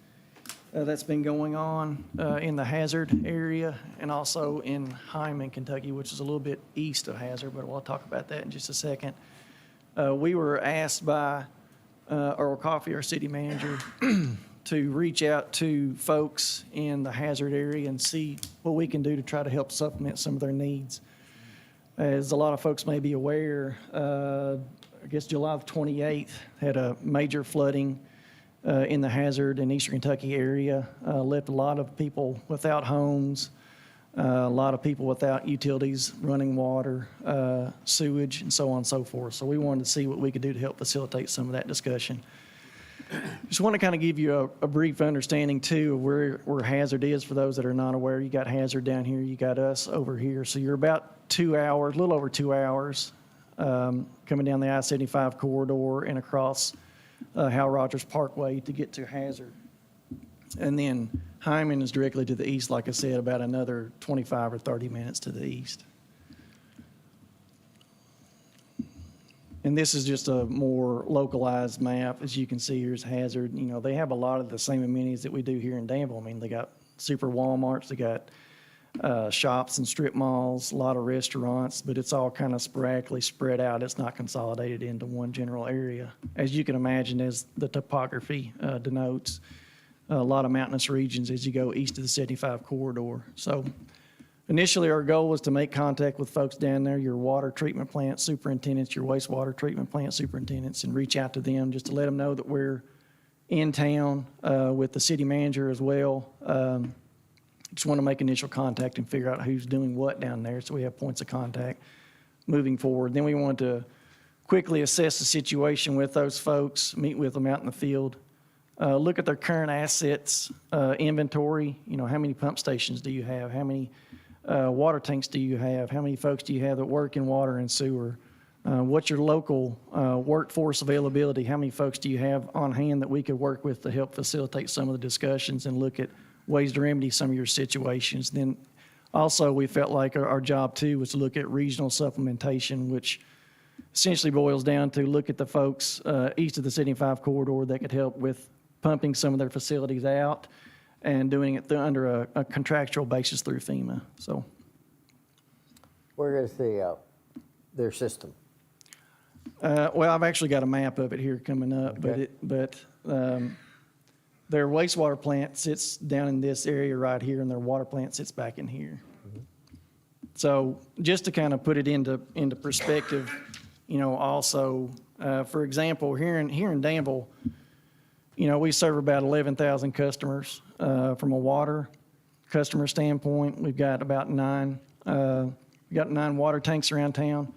that's been going on in the Hazard area and also in Hyman, Kentucky, which is a little bit east of Hazard, but we'll talk about that in just a second. We were asked by Earl Coffey, our city manager, to reach out to folks in the Hazard area and see what we can do to try to help supplement some of their needs. As a lot of folks may be aware, I guess July the 28th had a major flooding in the Hazard and Eastern Kentucky area, left a lot of people without homes, a lot of people without utilities, running water, sewage, and so on and so forth. So we wanted to see what we could do to help facilitate some of that discussion. Just want to kind of give you a brief understanding, too, of where Hazard is for those that are not aware. You got Hazard down here, you got us over here. So you're about 2 hours, a little over 2 hours, coming down the I-75 corridor and across Hal Rogers Parkway to get to Hazard. And then Hyman is directly to the east, like I said, about another 25 or 30 minutes to the east. And this is just a more localized map. As you can see, here's Hazard. You know, they have a lot of the same amenities that we do here in Danville. I mean, they got super Walmarts, they got shops and strip malls, a lot of restaurants, but it's all kind of sporadically spread out. It's not consolidated into one general area. As you can imagine, as the topography denotes, a lot of mountainous regions as you go east of the 75 corridor. So initially, our goal was to make contact with folks down there, your water treatment plant superintendents, your wastewater treatment plant superintendents, and reach out to them just to let them know that we're in town with the city manager as well. Just want to make initial contact and figure out who's doing what down there so we have points of contact moving forward. Then we want to quickly assess the situation with those folks, meet with them out in the field, look at their current assets inventory. You know, how many pump stations do you have? How many water tanks do you have? How many folks do you have that work in water and sewer? What's your local workforce availability? How many folks do you have on hand that we could work with to help facilitate some of the discussions and look at ways to remedy some of your situations? Then also we felt like our job too was to look at regional supplementation, which essentially boils down to look at the folks east of the 75 corridor that could help with pumping some of their facilities out and doing it under a contractual basis through FEMA. So Where is their system? well, I've actually got a map of it here coming up, Okay. but their wastewater plant sits down in this area right here, and their water plant sits back in here. So just to kind of put it into perspective, you know, also, for example, here in Danville, you know, we serve about 11,000 customers from a water customer standpoint. We've got about nine water tanks around town.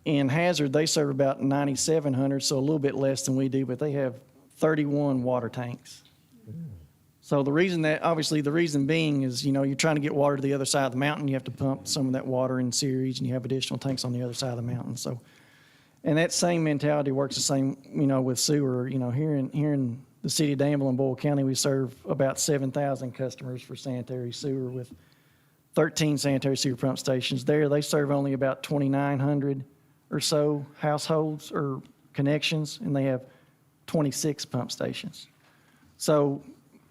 In Hazard, they serve about 9,700, so a little bit less than we do, but they have 31 water tanks. So the reason being is, you know, you're trying to get water to the other side of the mountain, you have to pump some of that water in series, and you have additional tanks on the other side of the mountain. So, and that same mentality works the same, you know, with sewer. You know, here in the city of Danville and Boyle County, we serve about 7,000 customers for sanitary sewer with 13 sanitary sewer pump stations. There, they serve only about 2,900 or so households or connections, and they have 26 pump stations. So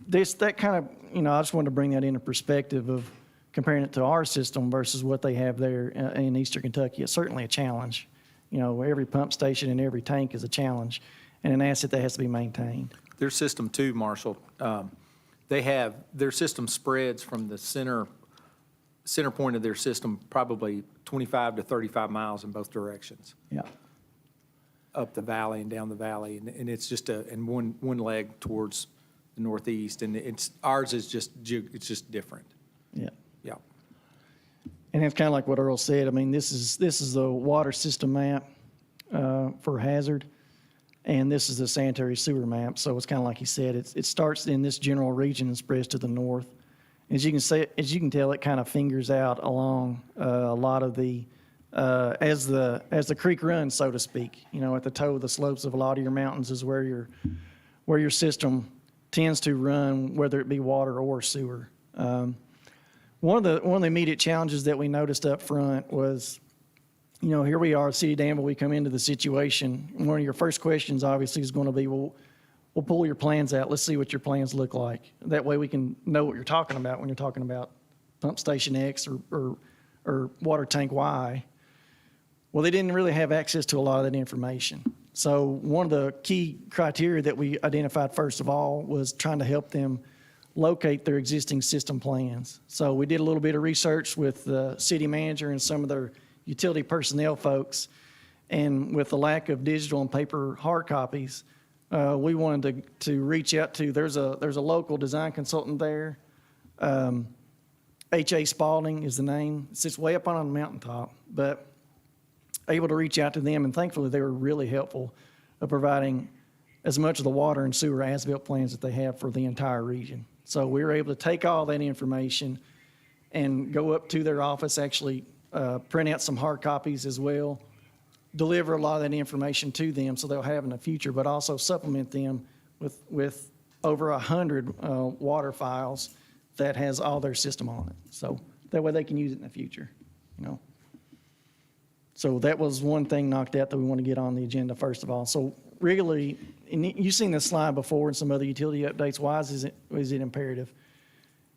that kind of, you know, I just wanted to bring that into perspective of comparing it to our system versus what they have there in Eastern Kentucky. It's certainly a challenge. You know, every pump station and every tank is a challenge and an asset that has to be maintained. Their system too, Marshall, their system spreads from the center point of their system probably 25 to 35 miles in both directions, Yeah. up the valley and down the valley. And it's just and one leg towards the northeast. And ours is it's just different. Yeah. Yeah. And it's kind of like what Earl said. I mean, this is the water system map for Hazard, and this is the sanitary sewer map. So it's kind of like he said. It starts in this general region and spreads to the north. As you can tell, it kind of fingers out along a lot of the as the creek runs, so to speak. You know, at the toe of the slopes of a lot of your mountains is where your system tends to run, whether it be water or sewer. One of the immediate challenges that we noticed up front was, you know, here we are, City of Danville, we come into the situation. One of your first questions obviously is going to be, well, we'll pull your plans out. Let's see what your plans look like. That way we can know what you're talking about when you're talking about pump station X or water tank Y. Well, they didn't really have access to a lot of that information. So one of the key criteria that we identified first of all was trying to help them locate their existing system plans. So we did a little bit of research with the city manager and some of their utility personnel folks. And with the lack of digital and paper hard copies, we wanted to reach out to, there's a local design consultant there. H.A. Spalding is the name. It sits way up on a mountaintop, but able to reach out to them, and thankfully they were really helpful of providing as much of the water and sewer as-built plans that they have for the entire region. So we were able to take all that information and go up to their office, actually print out some hard copies as well, deliver a lot of that information to them so they'll have in the future, but also supplement them with over 100 water files that has all their system on it. So that way they can use it in the future, you know. So that was one thing knocked out that we want to get on the agenda first of all. So regularly, and you've seen this slide before in some other utility updates. Why is it imperative?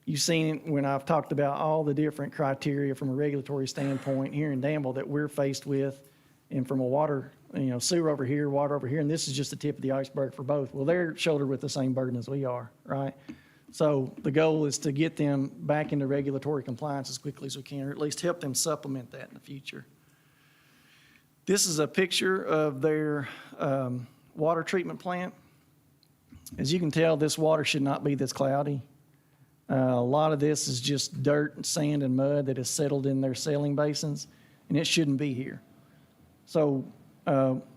You've seen it when I've talked about all the different criteria from a regulatory standpoint here in Danville that we're faced with, and from a water, you know, sewer over here, water over here, and this is just the tip of the iceberg for both. Well, they're shouldered with the same burden as we are, right? So the goal is to get them back into regulatory compliance as quickly as we can, or at least help them supplement that in the future. This is a picture of their water treatment plant. As you can tell, this water should not be this cloudy. A lot of this is just dirt and sand and mud that has settled in their sailing basins, and it shouldn't be here. So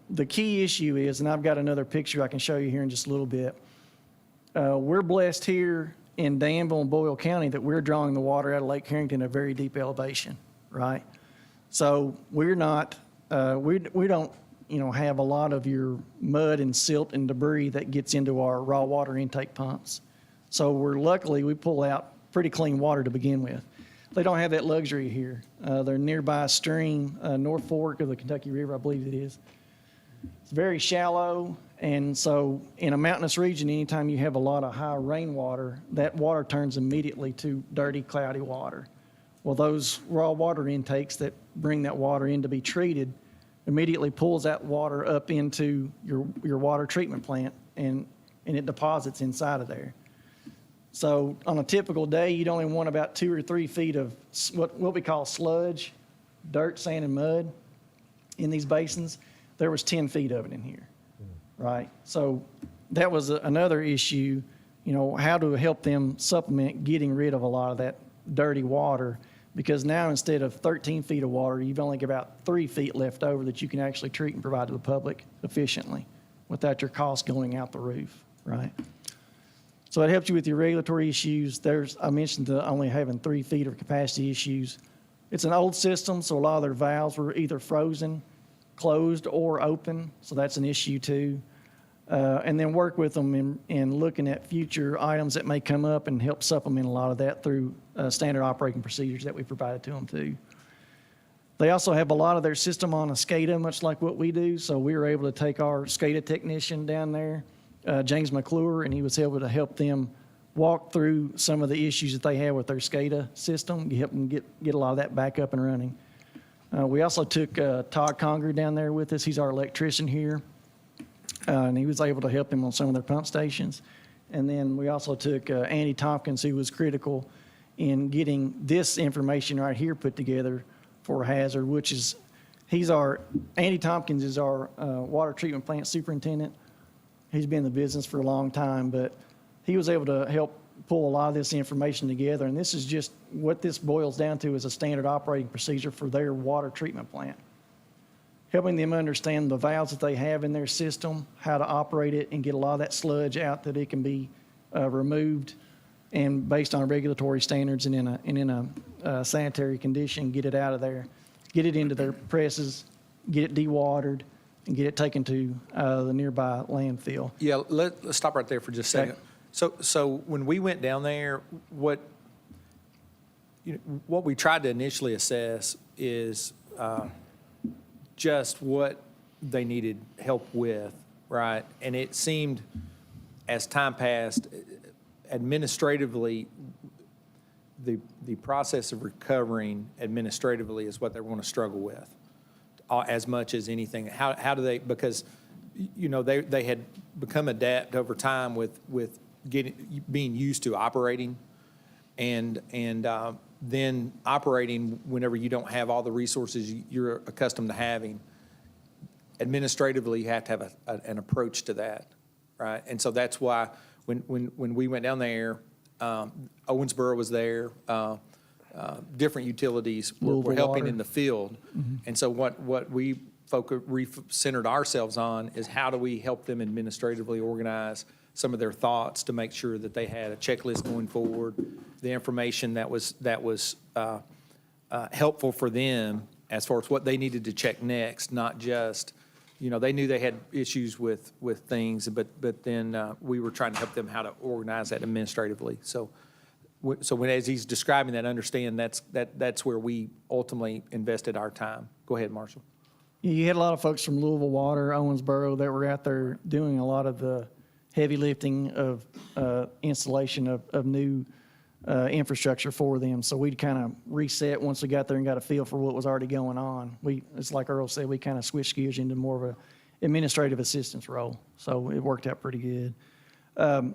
the key issue is, and I've got another picture I can show you here in just a little bit. We're blessed here in Danville and Boyle County that we're drawing the water out of Lake Harrington at a very deep elevation, right? So we're not, we don't, you know, have a lot of your mud and silt and debris that gets into our raw water intake pumps. So luckily we pull out pretty clean water to begin with. They don't have that luxury here. They're nearby a stream, North Fork of the Kentucky River, I believe it is. It's very shallow, and so in a mountainous region, anytime you have a lot of high rainwater, that water turns immediately to dirty, cloudy water. Well, those raw water intakes that bring that water in to be treated immediately pulls that water up into your water treatment plant, and it deposits inside of there. So on a typical day, you'd only want about 2 or 3 feet of what we call sludge, dirt, sand, and mud in these basins. There was 10 feet of it in here, right? So that was another issue, you know, how to help them supplement getting rid of a lot of that dirty water, because now instead of 13 feet of water, you've only got about 3 feet left over that you can actually treat and provide to the public efficiently without your costs going out the roof, right? So it helps you with your regulatory issues. I mentioned only having 3 feet of capacity issues. It's an old system, so a lot of their valves were either frozen, closed, or open, so that's an issue too. And then work with them in looking at future items that may come up and help supplement a lot of that through standard operating procedures that we provided to them too. They also have a lot of their system on a SCADA, much like what we do, so we were able to take our SCADA technician down there, James McClure, and he was able to help them walk through some of the issues that they have with their SCADA system, help them get a lot of that back up and running. We also took Todd Conger down there with us. He's our electrician here, and he was able to help them on some of their pump stations. And then we also took Andy Tompkins, who was critical in getting this information right here put together for Hazard, which is, Andy Tompkins is our water treatment plant superintendent. He's been in the business for a long time, but he was able to help pull a lot of this information together. And this is just what this boils down to is a standard operating procedure for their water treatment plant. Helping them understand the valves that they have in their system, how to operate it and get a lot of that sludge out that it can be removed, and based on regulatory standards and in a sanitary condition, get it out of there, get it into their presses, get it dewatered, and get it taken to the nearby landfill. Yeah, let's stop right there for just a second. So when we went down there, what we tried to initially assess is just what they needed help with, right? And it seemed, as time passed, administratively, the process of recovering administratively is what they're going to struggle with as much as anything. How do they, because, they had become adept over time with being used to operating and then operating whenever you don't have all the resources you're accustomed to having. Administratively, you have to have an approach to that, right? And so that's why when we went down there, Owensboro was there, different utilities were helping in the field. Mm-hmm. And so what we centered ourselves on is how do we help them administratively organize some of their thoughts to make sure that they had a checklist going forward, the information that was helpful for them as far as what they needed to check next, not just, they knew they had issues with things, but then we were trying to help them how to organize that administratively. So when as he's describing that, understand that's where we ultimately invested our time. Go ahead, Marshall. You had a lot of folks from Louisville Water, Owensboro, that were out there doing a lot of the heavy lifting of installation of new infrastructure for them. So we'd kind of reset once we got there and got a feel for what was already going on. It's like Earl said, we kind of switched gears into more of a administrative assistance role. So it worked out pretty good.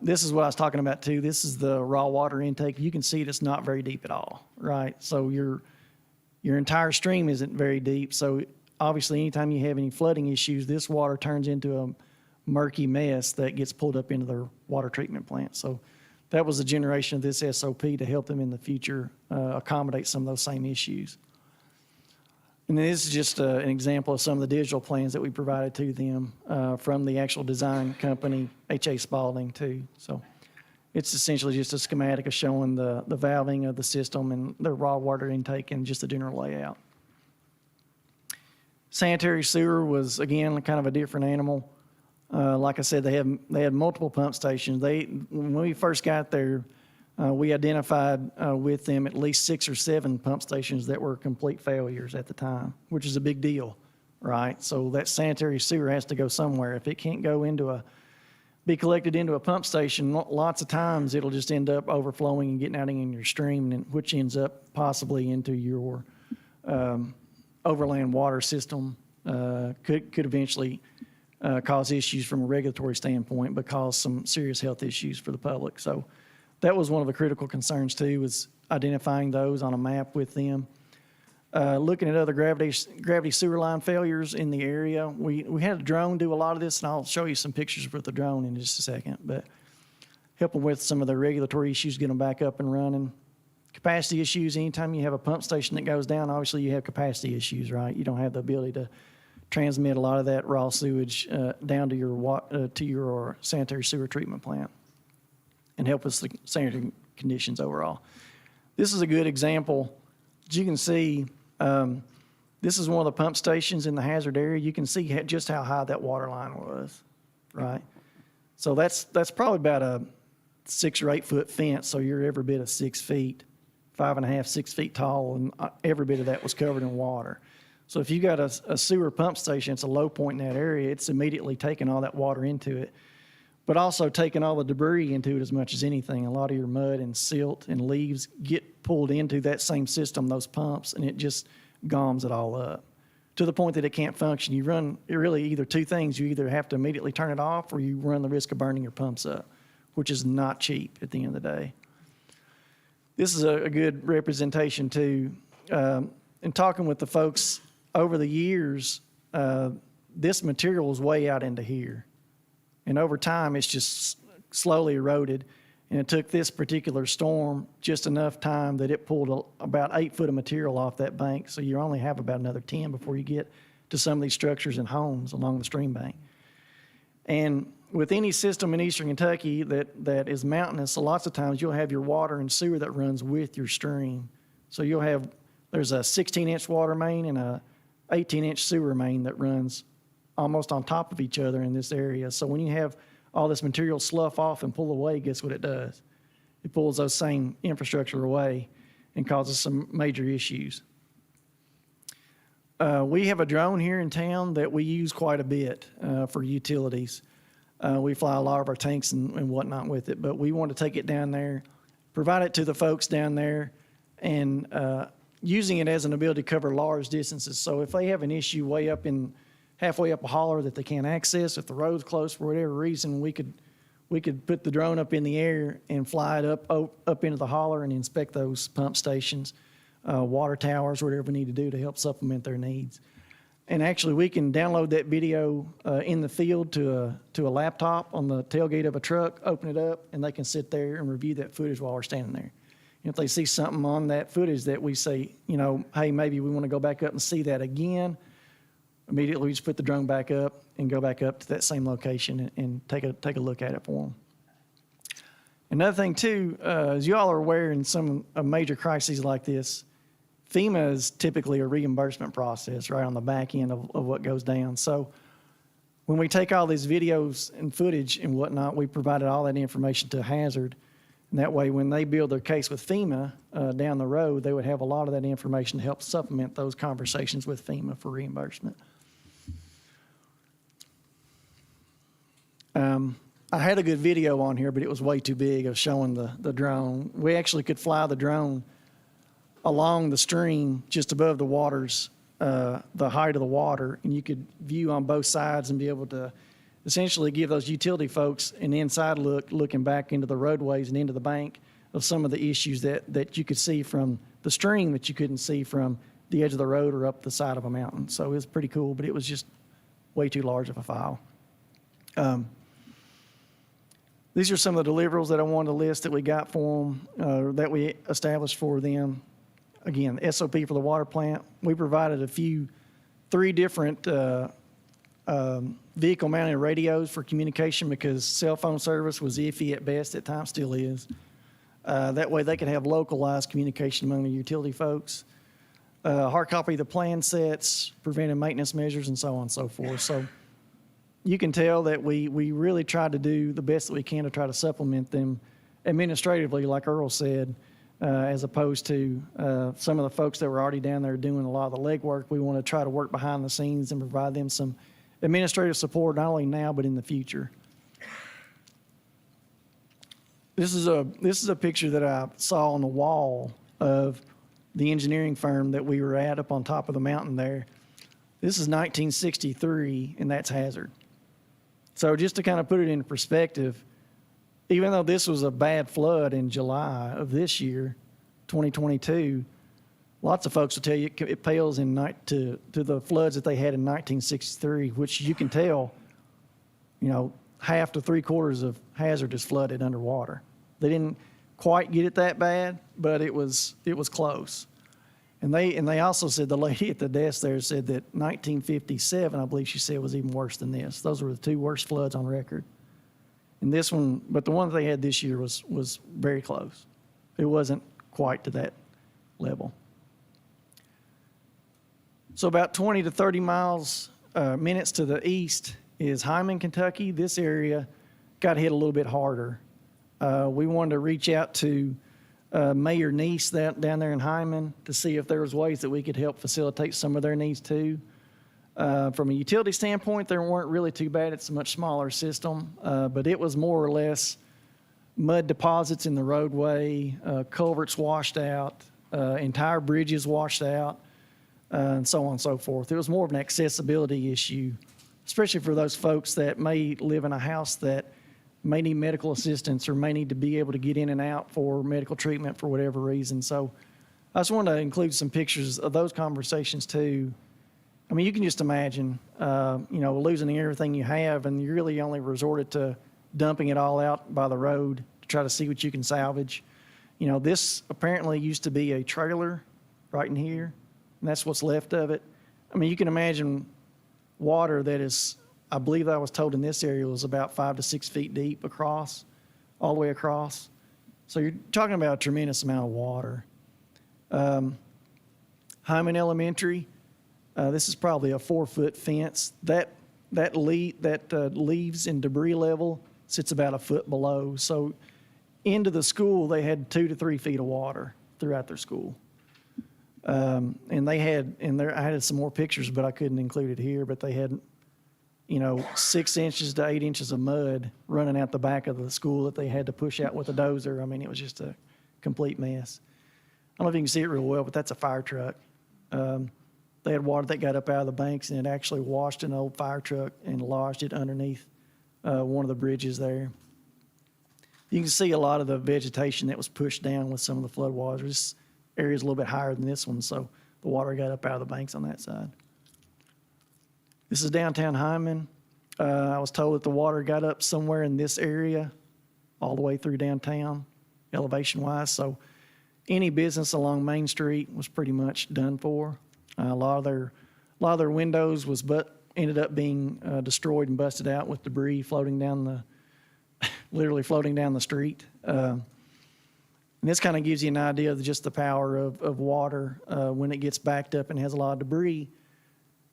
This is what I was talking about too. This is the raw water intake. You can see it's not very deep at all, right? So your entire stream isn't very deep. So obviously anytime you have any flooding issues, this water turns into a murky mess that gets pulled up into their water treatment plant. So that was the generation of this SOP to help them in the future accommodate some of those same issues. And this is just an example of some of the digital plans that we provided to them from the actual design company, H.A. Spalding, too. So it's essentially just a schematic of showing the valving of the system and the raw water intake and just the general layout. Sanitary sewer was, again, kind of a different animal. Like I said, they had multiple pump stations. When we first got there, we identified with them at least 6 or 7 pump stations that were complete failures at the time, which is a big deal, right? So that sanitary sewer has to go somewhere. If it can't be collected into a pump station, lots of times it'll just end up overflowing and getting out in your stream, which ends up possibly into your overland water system. Could eventually cause issues from a regulatory standpoint, but cause some serious health issues for the public. So that was one of the critical concerns too, was identifying those on a map with them. Looking at other gravity sewer line failures in the area. We had a drone do a lot of this, and I'll show you some pictures with the drone in just a second, but help them with some of the regulatory issues, get them back up and running. Capacity issues, anytime you have a pump station that goes down, obviously you have capacity issues, right? You don't have the ability to transmit a lot of that raw sewage down to your sanitary sewer treatment plant and help with the sanitary conditions overall. This is a good example. As you can see, this is one of the pump stations in the hazard area. You can see just how high that water line was, right? So that's probably about a 6 or 8 foot fence, so you're every bit of 6 feet, 5.5, 6 feet tall, and every bit of that was covered in water. So if you got a sewer pump station, it's a low point in that area, it's immediately taking all that water into it, but also taking all the debris into it as much as anything. A lot of your mud and silt and leaves get pulled into that same system, those pumps, and it just gums it all up to the point that it can't function. You run really either two things. You either have to immediately turn it off or you run the risk of burning your pumps up, which is not cheap at the end of the day. This is a good representation too. In talking with the folks over the years, this material is way out into here. And over time, it's just slowly eroded. And it took this particular storm just enough time that it pulled about 8 foot of material off that bank. So you only have about another 10 before you get to some of these structures and homes along the stream bank. And with any system in eastern Kentucky that is mountainous, lots of times you'll have your water and sewer that runs with your stream. So there's a 16-inch water main and a 18-inch sewer main that runs almost on top of each other in this area. So when you have all this material slough off and pull away, guess what it does? It pulls those same infrastructure away and causes some major issues. We have a drone here in town that we use quite a bit for utilities. We fly a lot of our tanks and whatnot with it, but we want to take it down there, provide it to the folks down there, and using it as an ability to cover large distances. So if they have an issue halfway up a holler that they can't access, if the road's closed for whatever reason, we could put the drone up in the air and fly it up into the holler and inspect those pump stations, water towers, whatever we need to do to help supplement their needs. And actually, we can download that video in the field to a laptop on the tailgate of a truck, open it up, and they can sit there and review that footage while we're standing there. And if they see something on that footage that we say, hey, maybe we want to go back up and see that again, immediately we just put the drone back up and go back up to that same location and take a look at it for them. Another thing, too, as you all are aware in some major crises like this, FEMA is typically a reimbursement process right on the back end of what goes down. So when we take all these videos and footage and whatnot, we provided all that information to Hazard. And that way, when they build their case with FEMA down the road, they would have a lot of that information to help supplement those conversations with FEMA for reimbursement. I had a good video on here, but it was way too big of showing the drone. We actually could fly the drone along the stream just above the waters, the height of the water, and you could view on both sides and be able to essentially give those utility folks an inside look, looking back into the roadways and into the bank of some of the issues that you could see from the stream that you couldn't see from the edge of the road or up the side of a mountain. So it was pretty cool, but it was just way too large of a file. These are some of the deliverables that I wanted to list that we got for them, that we established for them. Again, SOP for the water plant. We provided 3 different vehicle-mounted radios for communication because cell phone service was iffy at best, at times still is. That way they could have localized communication among the utility folks. Hard copy of the plan sets, preventive maintenance measures, and so on and so forth. So you can tell that we really tried to do the best that we can to try to supplement them administratively, like Earl said, as opposed to some of the folks that were already down there doing a lot of the legwork. We want to try to work behind the scenes and provide them some administrative support, not only now but in the future. This is a picture that I saw on the wall of the engineering firm that we were at up on top of the mountain there. This is 1963, and that's Hazard. So just to kind of put it in perspective, even though this was a bad flood in July of this year, 2022, lots of folks will tell you it pales to the floods that they had in 1963, which you can tell, half to 3/4 of Hazard is flooded underwater. They didn't quite get it that bad, but it was close. And they also said, the lady at the desk there said that 1957, I believe she said, was even worse than this. Those were the 2 worst floods on record. And this one, but the one that they had this year was very close. It wasn't quite to that level. So about 20 to 30 minutes to the east is Hyman, Kentucky. This area got hit a little bit harder. We wanted to reach out to Mayor Neese down there in Hyman to see if there was ways that we could help facilitate some of their needs too. From a utility standpoint, they weren't really too bad. It's a much smaller system, but it was more or less mud deposits in the roadway, culverts washed out, entire bridges washed out. and so on and so forth. It was more of an accessibility issue, especially for those folks that may live in a house that may need medical assistance or may need to be able to get in and out for medical treatment for whatever reason. So I just wanted to include some pictures of those conversations too. I mean, you can just imagine, losing everything you have, and you really only resorted to dumping it all out by the road to try to see what you can salvage. This apparently used to be a trailer right in here, and that's what's left of it. I mean, you can imagine water that is, I believe I was told in this area was about 5 to 6 feet deep across, all the way across. So you're talking about a tremendous amount of water. Hyman Elementary, this is probably a 4-foot fence. That leaves and debris level sits about a foot below. So into the school, they had 2 to 3 feet of water throughout their school. And I had some more pictures, but I couldn't include it here, but they had 6 inches to 8 inches of mud running out the back of the school that they had to push out with a dozer. I mean, it was just a complete mess. I don't know if you can see it real well, but that's a fire truck. They had water that got up out of the banks, and it actually washed an old fire truck and lodged it underneath one of the bridges there. You can see a lot of the vegetation that was pushed down with some of the flood waters. This area is a little bit higher than this one, so the water got up out of the banks on that side. This is downtown Hyman. I was told that the water got up somewhere in this area all the way through downtown, elevation-wise. So any business along Main Street was pretty much done for. A lot of their windows ended up being destroyed and busted out with debris floating down literally floating down the street. And this kind of gives you an idea of just the power of water when it gets backed up and has a lot of debris.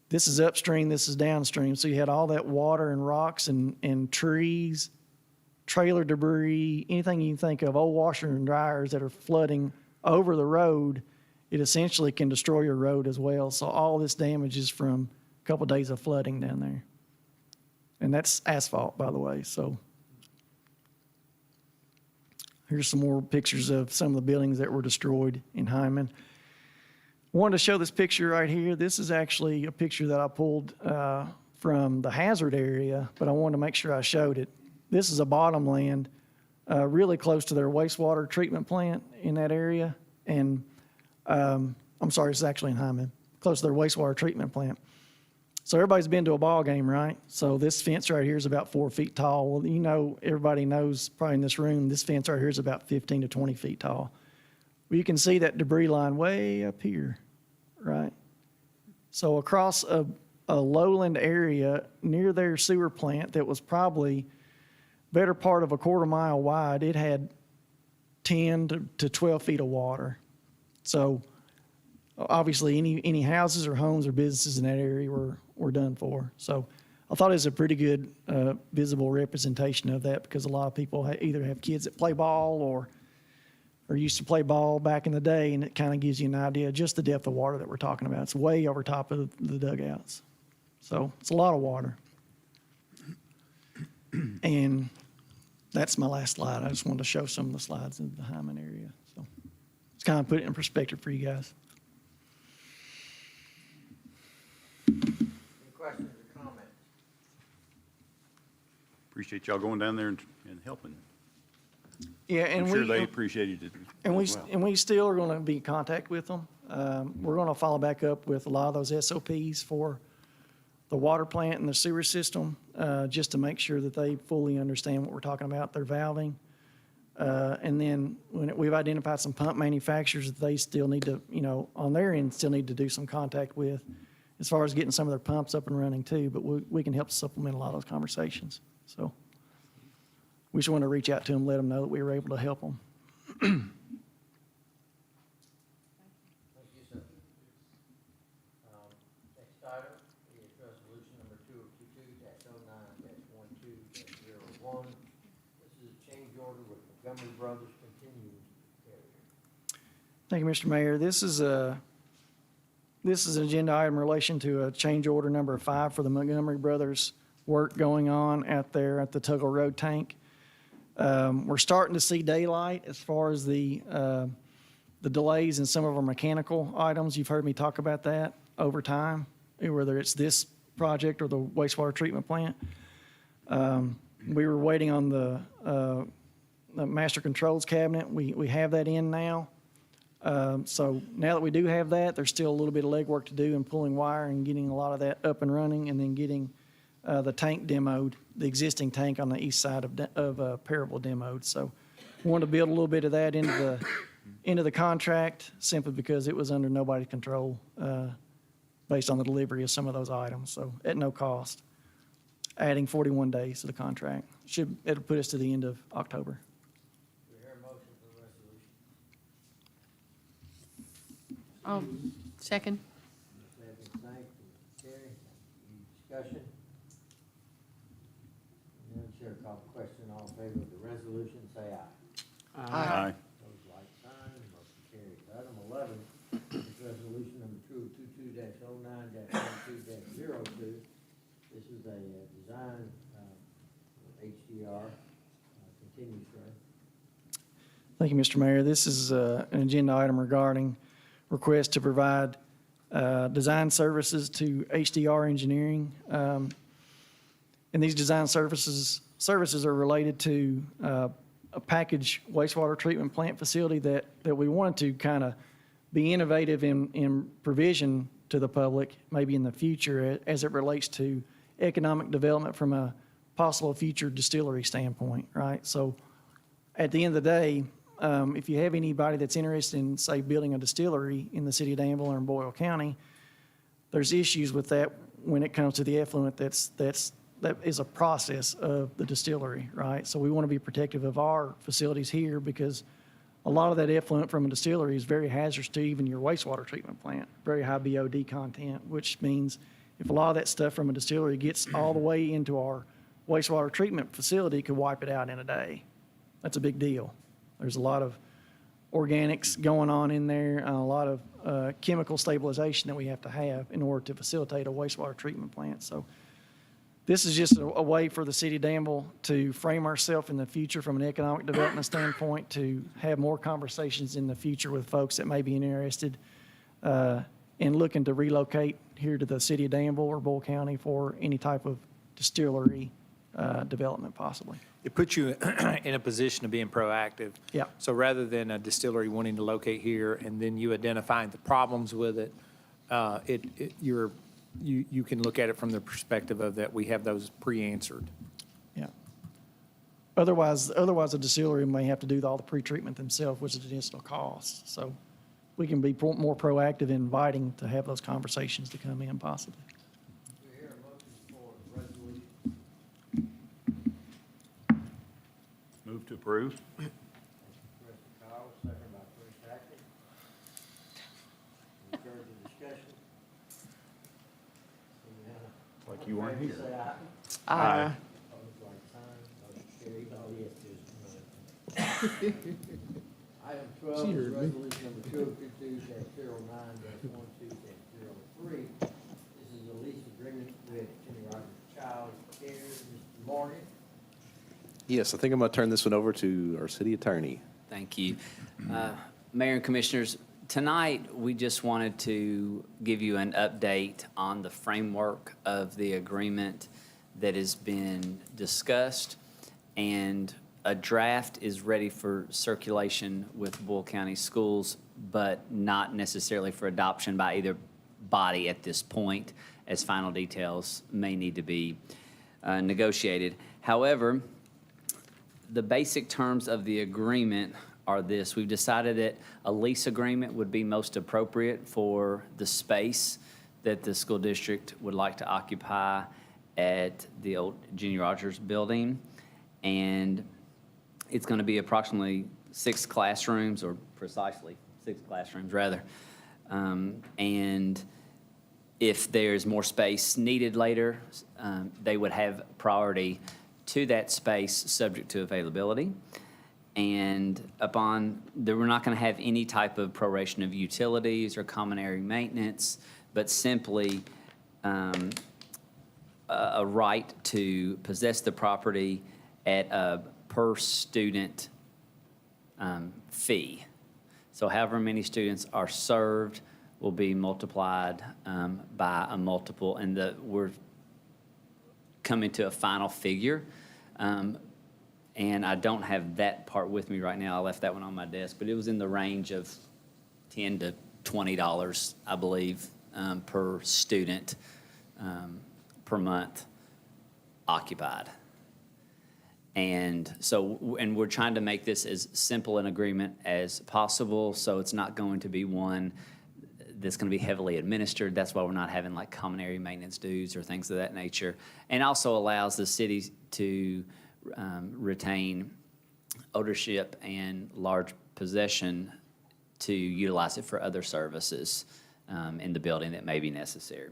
This is upstream, this is downstream. So you had all that water and rocks and trees, trailer debris, anything you can think of, old washers and dryers that are flooding over the road. It essentially can destroy your road as well. So all this damage is from a couple of days of flooding down there. And that's asphalt, by the way. So here's some more pictures of some of the buildings that were destroyed in Hyman. I wanted to show this picture right here. This is actually a picture that I pulled from the hazard area, but I wanted to make sure I showed it. This is a bottomland really close to their wastewater treatment plant in that area. And I'm sorry, it's actually in Hyman, close to their wastewater treatment plant. So everybody's been to a ball game, right? So this fence right here is about 4 feet tall. Well, everybody knows probably in this room, this fence right here is about 15 to 20 feet tall. Well, you can see that debris line way up here, right? So across a lowland area near their sewer plant that was probably better part of a quarter mile wide, it had 10 to 12 feet of water. So obviously any houses or homes or businesses in that area were done for. So I thought it was a pretty good visible representation of that, because a lot of people either have kids that play ball or used to play ball back in the day, and it kind of gives you an idea of just the depth of water that we're talking about. It's way over top of the dugouts. So it's a lot of water. And that's my last slide. I just wanted to show some of the slides in the Hyman area. So it's kind of put it in perspective for you guys. Any questions or comments? Appreciate y'all going down there and helping. Yeah, and I'm sure they appreciated it. And as well. we still are going to be in contact with them. We're going to follow back up with a lot of those SOPs for the water plant and the sewer system, just to make sure that they fully understand what we're talking about, their valving. And then we've identified some pump manufacturers that they still need to, on their end, still need to do some contact with as far as getting some of their pumps up and running too. But we can help supplement a lot of those conversations. So we just want to reach out to them, let them know that we were able to help them. Thank you, sir. Next item is resolution number 2022-09-12-01. This is a change order with Montgomery Brothers Continuing Carrier. Thank you, Mr. Mayor. This is an agenda item in relation to a change order number 5 for the Montgomery Brothers work going on out there at the Tuggle Road tank. We're starting to see daylight as far as the delays in some of our mechanical items. You've heard me talk about that. over time, whether it's this project or the wastewater treatment plant. We were waiting on the master controls cabinet. We have that in now. So now that we do have that, there's still a little bit of legwork to do in pulling wire and getting a lot of that up and running, and then getting the tank demoed, the existing tank on the east side of Parable demoed. So we wanted to build a little bit of that into the contract, simply because it was under nobody's control based on the delivery of some of those items. So at no cost, adding 41 days to the contract. It'll put us to the end of October. Do we hear a motion for the resolution? Second. Ms. Evans, thank you. Terry, any discussion? None, Chair call the question. All in favor of the resolution, say aye. Aye. Those like sign, motion carries. Item 11 is resolution number 2022-09-12-02. This is a design HDR continuous run. Thank you, Mr. Mayor. This is an agenda item regarding request to provide design services to HDR Engineering. And these design services are related to a package wastewater treatment plant facility that we wanted to kind of be innovative in provision to the public, maybe in the future, as it relates to economic development from a possible future distillery standpoint, right? So at the end of the day, if you have anybody that's interested in, say, building a distillery in the city of Danville or in Boyle County, there's issues with that when it comes to the effluent that is a process of the distillery, right? So we want to be protective of our facilities here, because a lot of that effluent from a distillery is very hazardous to even your wastewater treatment plant, very high BOD content, which means if a lot of that stuff from a distillery gets all the way into our wastewater treatment facility, it could wipe it out in a day. That's a big deal. There's a lot of organics going on in there, and a lot of chemical stabilization that we have to have in order to facilitate a wastewater treatment plant. So this is just a way for the city of Danville to frame ourselves in the future from an economic development standpoint, to have more conversations in the future with folks that may be interested in looking to relocate here to the city of Danville or Boyle County for any type of distillery development possibly. It puts you in a position of being proactive. Yeah. So rather than a distillery wanting to locate here and then you identifying the problems with it, you can look at it from the perspective of that we have those pre-answered. Yeah. Otherwise, a distillery may have to do all the pre-treatment themselves, which is additional cost. So we can be more proactive in inviting to have those conversations to come in possibly. Do we hear a motion for the resolution? Move to approve. Mr. Kyle, second by Chris Hackett. Any further discussion? Seeing none, Like you weren't here. say aye. Aye. Opposed, like sign. Motion carries. All yes, there's none. Item 12 is resolution number 2022-09-12-03. This is a lease agreement with Kenny Rogers Child Care. Mr. Morgan. Yes, I think I'm going to turn this one over to our city attorney. Thank you. Mayor and Commissioners, tonight, we just wanted to give you an update on the framework of the agreement that has been discussed, and a draft is ready for circulation with Boyle County Schools, but not necessarily for adoption by either body at this point, as final details may need to be negotiated. However, the basic terms of the agreement are this. We've decided that a lease agreement would be most appropriate for the space that the school district would like to occupy at the old Jenny Rogers building. And it's going to be approximately 6 classrooms, or precisely 6 classrooms, rather. And if there's more space needed later, they would have priority to that space subject to availability. And we're not going to have any type of proration of utilities or common area maintenance, but simply a right to possess the property at a per student fee. So however many students are served will be multiplied by a multiple, and we're coming to a final figure. And I don't have that part with me right now. I left that one on my desk, but it was in the range of $10 to $20, I believe, per student per month occupied. And so, and we're trying to make this as simple an agreement as possible, so it's not going to be one that's going to be heavily administered. That's why we're not having like common area maintenance dues or things of that nature. And also allows the city to retain ownership and large possession to utilize it for other services in the building that may be necessary.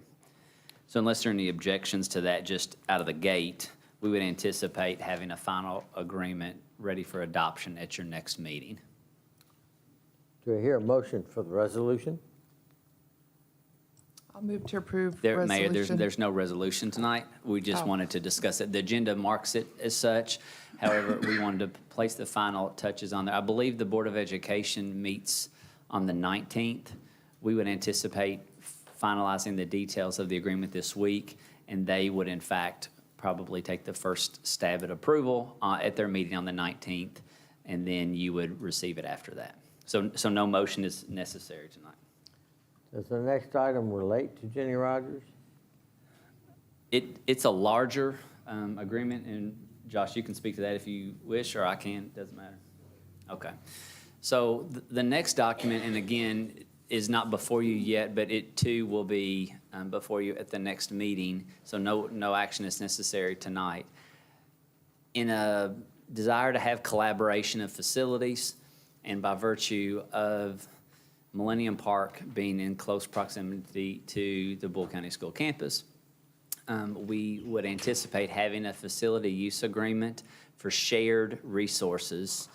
So unless there are any objections to that just out of the gate, we would anticipate having a final agreement ready for adoption at your next meeting. Do I hear a motion for the resolution? I'll move to approve Mayor, resolution. there's no resolution tonight. We just wanted to discuss it. The agenda marks it as such. However, we wanted to place the final touches on there. I believe the Board of Education meets on the 19th. We would anticipate finalizing the details of the agreement this week, and they would in fact probably take the first stab at approval at their meeting on the 19th, and then you would receive it after that. So no motion is necessary tonight. Does the next item relate to Jenny Rogers? It's a larger agreement, and Josh, you can speak to that if you wish, or I can, doesn't matter. Okay. So the next document, and again, is not before you yet, but it too will be before you at the next meeting, so no action is necessary tonight. In a desire to have collaboration of facilities, and by virtue of Millennium Park being in close proximity to the Bull County School campus, we would anticipate having a facility use agreement for shared resources,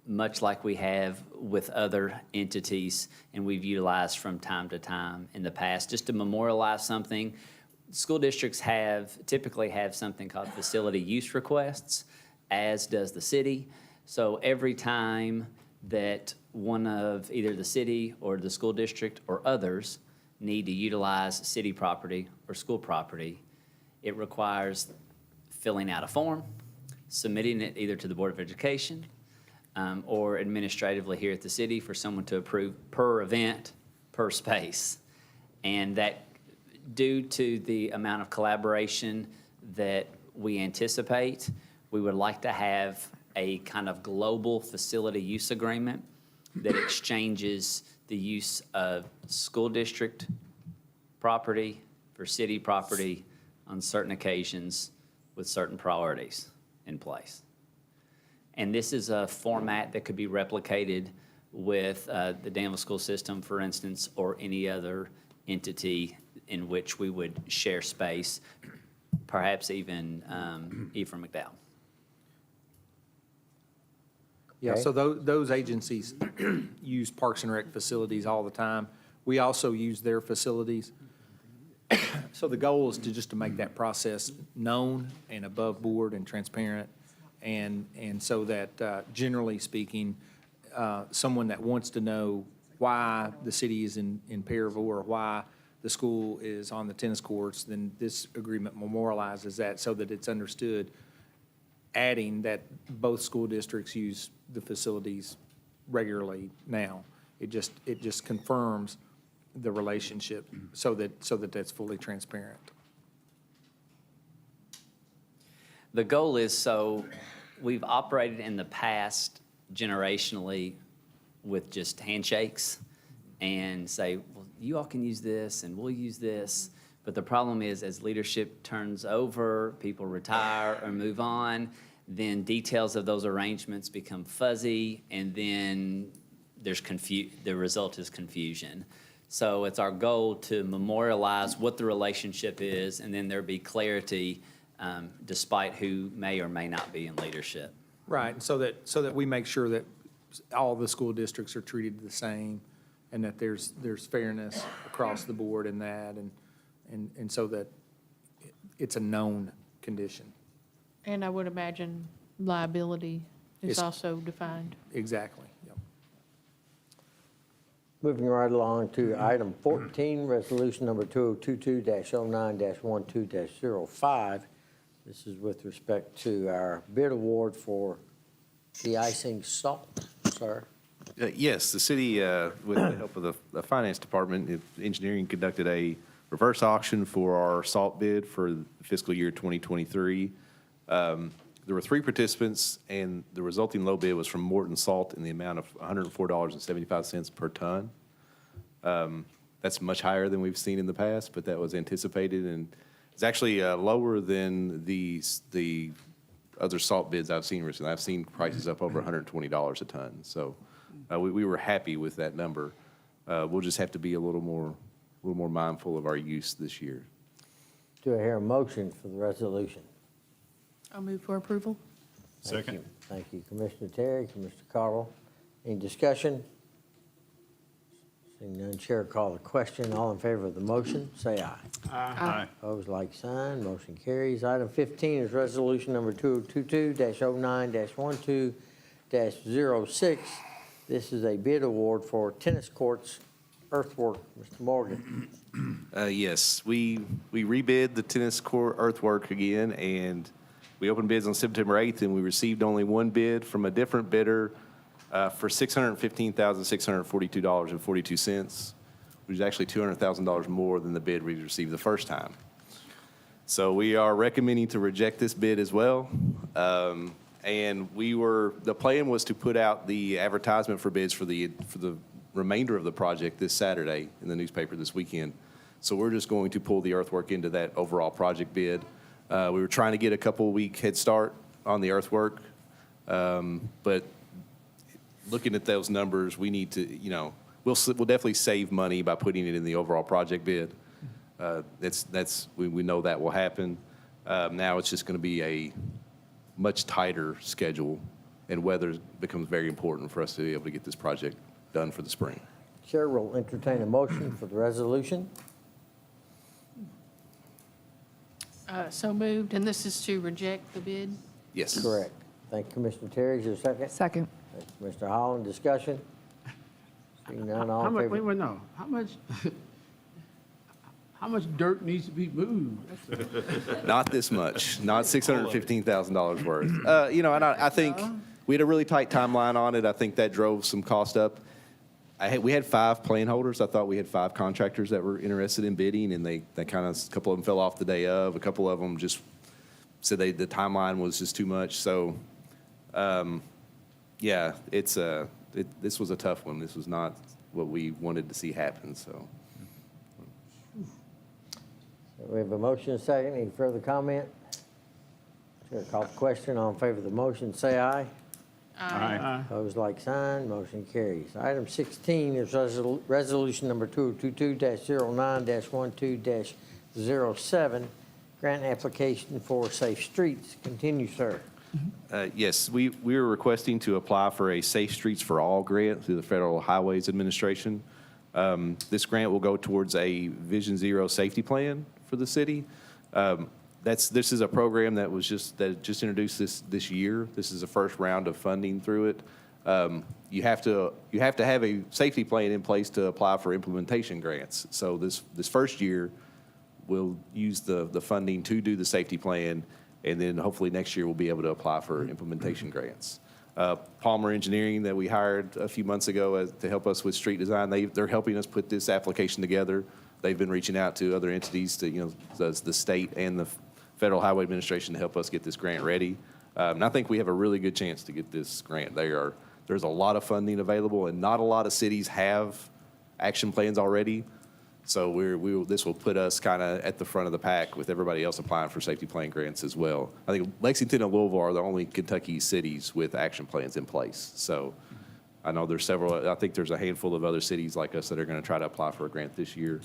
much like we have with other entities and we've utilized from time to time in the past, just to memorialize something. School districts typically have something called facility use requests, as does the city. So every time that one of either the city or the school district or others need to utilize city property or school property, it requires filling out a form, submitting it either to the Board of Education or administratively here at the city for someone to approve per event, per space. And that, due to the amount of collaboration that we anticipate, we would like to have a kind of global facility use agreement that exchanges the use of school district property for city property on certain occasions with certain priorities in place. And this is a format that could be replicated with the Danville school system, for instance, or any other entity in which we would share space, perhaps even Ephraim McDowell. Yeah, Okay. so those agencies use Parks and Rec facilities all the time. We also use their facilities. So the goal is to make that process known and above board and transparent. And so that, generally speaking, someone that wants to know why the city is in Perryville or why the school is on the tennis courts, then this agreement memorializes that so that it's understood, adding that both school districts use the facilities regularly now. It just confirms the relationship so that that's fully transparent. The goal is, so we've operated in the past generationally with just handshakes and say, well, you all can use this and we'll use this. But the problem is, as leadership turns over, people retire or move on, then details of those arrangements become fuzzy, and then the result is confusion. So it's our goal to memorialize what the relationship is, and then there be clarity despite who may or may not be in leadership. Right, so that we make sure that all the school districts are treated the same, and that there's fairness across the board in that, and so that it's a known condition. And I would imagine liability is It's- also defined. Exactly, yep. Moving right along to item 14, resolution number 2022-09-12-05. This is with respect to our bid award for de-icing salt, sir. Yes, the city, with the help of the finance department, engineering conducted a reverse auction for our salt bid for fiscal year 2023. There were 3 participants, and the resulting low bid was from Morton Salt in the amount of $104.75 per ton. That's much higher than we've seen in the past, but that was anticipated, and it's actually lower than the other salt bids I've seen recently. I've seen prices up over $120 a ton, so we were happy with that number. We'll just have to be a little more mindful of our use this year. Do I hear a motion for the resolution? I'll move for approval. Thank Second. you. Thank you, Commissioner Terry, Commissioner Cottle. Any discussion? Seeing none, Chair will call the question. All in favor of the motion, say aye. Aye. Opposed, like sign. Motion carries. Item 15 is resolution number 2022-09-12-06. This is a bid award for tennis courts earthwork. Mr. Morgan. Yes, we rebid the tennis court earthwork again, and we opened bids on September 8th, and we received only one bid from a different bidder for $615,642.42, which is actually $200,000 more than the bid we received the first time. So we are recommending to reject this bid as well. And the plan was to put out the advertisement for bids for the remainder of the project this Saturday in the newspaper this weekend. So we're just going to pull the earthwork into that overall project bid. We were trying to get a couple-week head start on the earthwork, but looking at those numbers, we need to, we'll definitely save money by putting it in the overall project bid. We know that will happen. Now it's just going to be a much tighter schedule, and weather becomes very important for us to be able to get this project done for the spring. Chair will entertain a motion for the resolution. So moved, and this is to reject the bid? Yes. Correct. Thank you, Commissioner Terry. Is there a second? Second. Thank you, Mr. Holland. Discussion? Seeing none, all How in much, favor? wait, no, how much dirt needs to be moved? Not this much, not $615,000 worth. And I think we had a really tight timeline on it. I think that drove some cost up. We had 5 plan holders. I thought we had 5 contractors that were interested in bidding, and a couple of them fell off the day of. A couple of them just said the timeline was just too much. So, yeah, this was a tough one. This was not what we wanted to see happen, so. We have a motion and a second. Any further comment? Chair call the question. All in favor of the motion, say aye. Aye. Opposed, like sign. Motion carries. Item 16 is resolution number 2022-09-12-07, grant application for Safe Streets. Continue, sir. Yes, we are requesting to apply for a Safe Streets for All grant through the Federal Highways Administration. This grant will go towards a Vision Zero safety plan for the city. This is a program that just introduced this year. This is the first round of funding through it. You have to have a safety plan in place to apply for implementation grants. So this first year, we'll use the funding to do the safety plan, and then hopefully next year we'll be able to apply for implementation grants. Palmer Engineering that we hired a few months ago to help us with street design, they're helping us put this application together. They've been reaching out to other entities, to the state and the Federal Highway Administration, to help us get this grant ready. And I think we have a really good chance to get this grant. There's a lot of funding available, and not a lot of cities have action plans already. So this will put us kind of at the front of the pack with everybody else applying for safety plan grants as well. I think Lexington and Louisville are the only Kentucky cities with action plans in place. So I know there's several. I think there's a handful of other cities like us that are going to try to apply for a grant this year.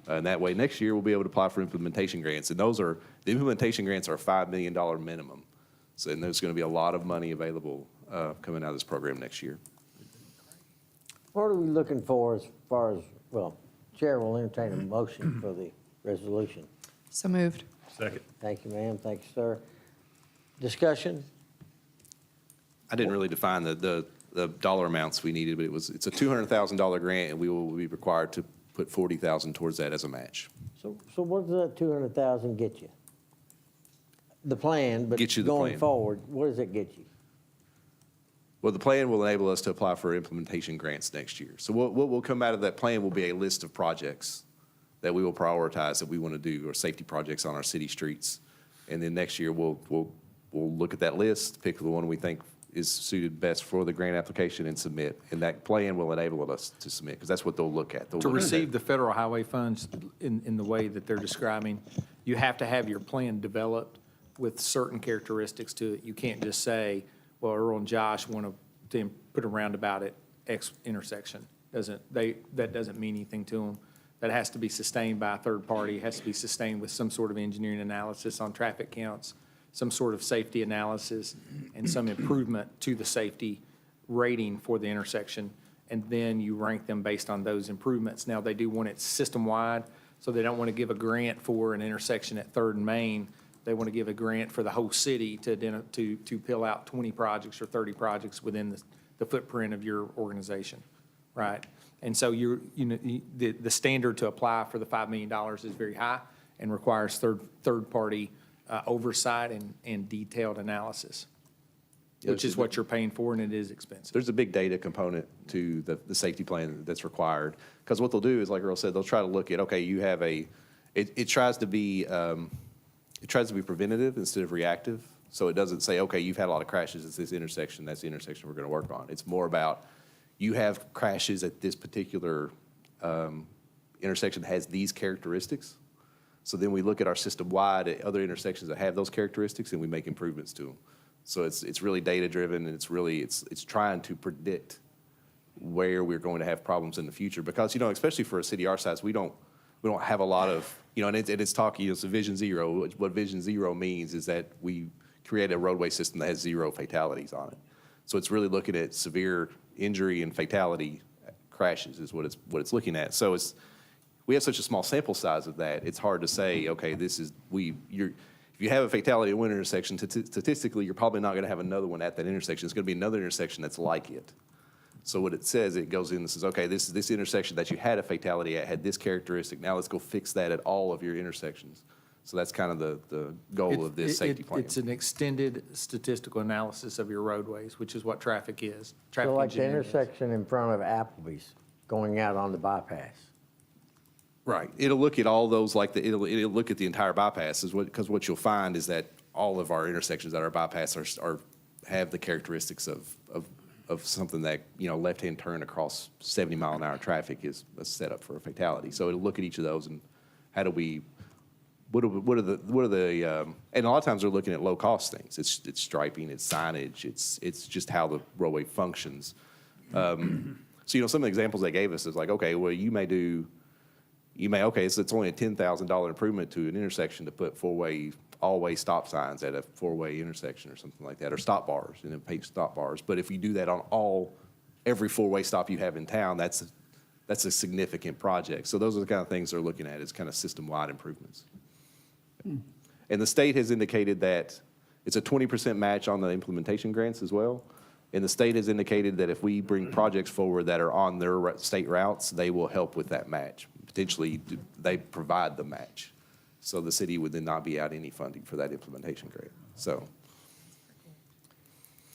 And that way, next year, we'll be able to apply for implementation grants. And the implementation grants are a $5 million minimum. So, and there's going to be a lot of money available coming out of this program next year. What are we looking for as far as, Chair will entertain a motion for the resolution. So moved. Second. Thank you, ma'am. Thank you, sir. Discussion? I didn't really define the the dollar amounts we needed, but it's a $200,000 grant, and we will be required to put $40,000 towards that as a match. So what does that 200,000 get you? The plan, but Get you the going plan. forward, what does it get you? Well, the plan will enable us to apply for implementation grants next year. So what will come out of that plan will be a list of projects that we will prioritize that we want to do, or safety projects on our city streets. And then next year, we'll look at that list, pick the one we think is suited best for the grant application and submit. And that plan will enable us to submit, because that's what they'll look at. They'll To look at receive the federal highway funds in the way that they're describing, you have to have your plan developed with certain characteristics to it. You can't just say, well, Earl and Josh want to put a roundabout at X intersection. That doesn't mean anything to them. That has to be sustained by a third party, has to be sustained with some sort of engineering analysis on traffic counts, some sort of safety analysis, and some improvement to the safety rating for the intersection. And then you rank them based on those improvements. Now, they do want it system-wide, so they don't want to give a grant for an intersection at 3rd and Main. They want to give a grant for the whole city to peel out 20 projects or 30 projects within the footprint of your organization, right? And so the standard to apply for the $5 million is very high and requires third-party oversight and detailed analysis, which is what you're paying for, and it is expensive. There's a big data component to the safety plan that's required. Because what they'll do is, like Earl said, they'll try to look at, okay, you have it tries to be preventative instead of reactive. So it doesn't say, okay, you've had a lot of crashes at this intersection, that's the intersection we're going to work on. It's more about, you have crashes at this particular intersection that has these characteristics. So then we look at our system-wide at other intersections that have those characteristics, and we make improvements to them. So it's really data-driven, and it's trying to predict where we're going to have problems in the future. Because, especially for a city our size, we don't have a lot of, and it's talking, it's a Vision Zero. What Vision Zero means is that we create a roadway system that has 0 fatalities on it. So it's really looking at severe injury and fatality crashes is what it's looking at. So we have such a small sample size of that, it's hard to say, okay, if you have a fatality at one intersection, statistically, you're probably not going to have another one at that intersection. It's going to be another intersection that's like it. So what it says, it goes in and says, okay, this intersection that you had a fatality at had this characteristic. Now let's go fix that at all of your intersections. So that's kind of the goal of this safety plan. It's an extended statistical analysis of your roadways, which is what traffic is. So Traffic like the engineering is. intersection in front of Applebee's going out on the bypass. Right. It'll look at all those, it'll look at the entire bypass, because what you'll find is that all of our intersections that are bypass have the characteristics of something that, left-hand turn across 70-mile-an-hour traffic is a setup for a fatality. So it'll look at each of those and what are the and a lot of times they're looking at low-cost things. It's striping, it's signage, it's just how the roadway functions. So, some of the examples they gave us is like, okay, well, so it's only a $10,000 improvement to an intersection to put all-way stop signs at a 4-way intersection or something like that, or stop bars, paint stop bars. But if you do that on every 4-way stop you have in town, that's a significant project. So those are the kind of things they're looking at, is kind of system-wide improvements. And the state has indicated that it's a 20% match on the implementation grants as well. And the state has indicated that if we bring projects forward that are on their state routes, they will help with that match. Potentially, they provide the match. So the city would then not be out any funding for that implementation grant. So.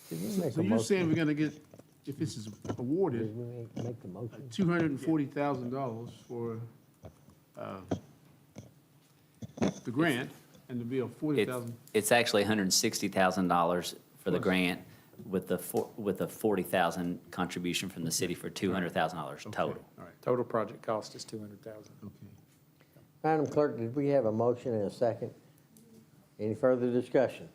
So you're saying we're gonna get, if this is awarded, Make the motion. $240,000 for the grant, and to be a $40,000. It's actually $160,000 for the grant with the $40,000 contribution from the city for $200,000 total. All right. Total project cost is $200,000. Okay. Madam Clerk, did we have a motion and a second? Any further discussion?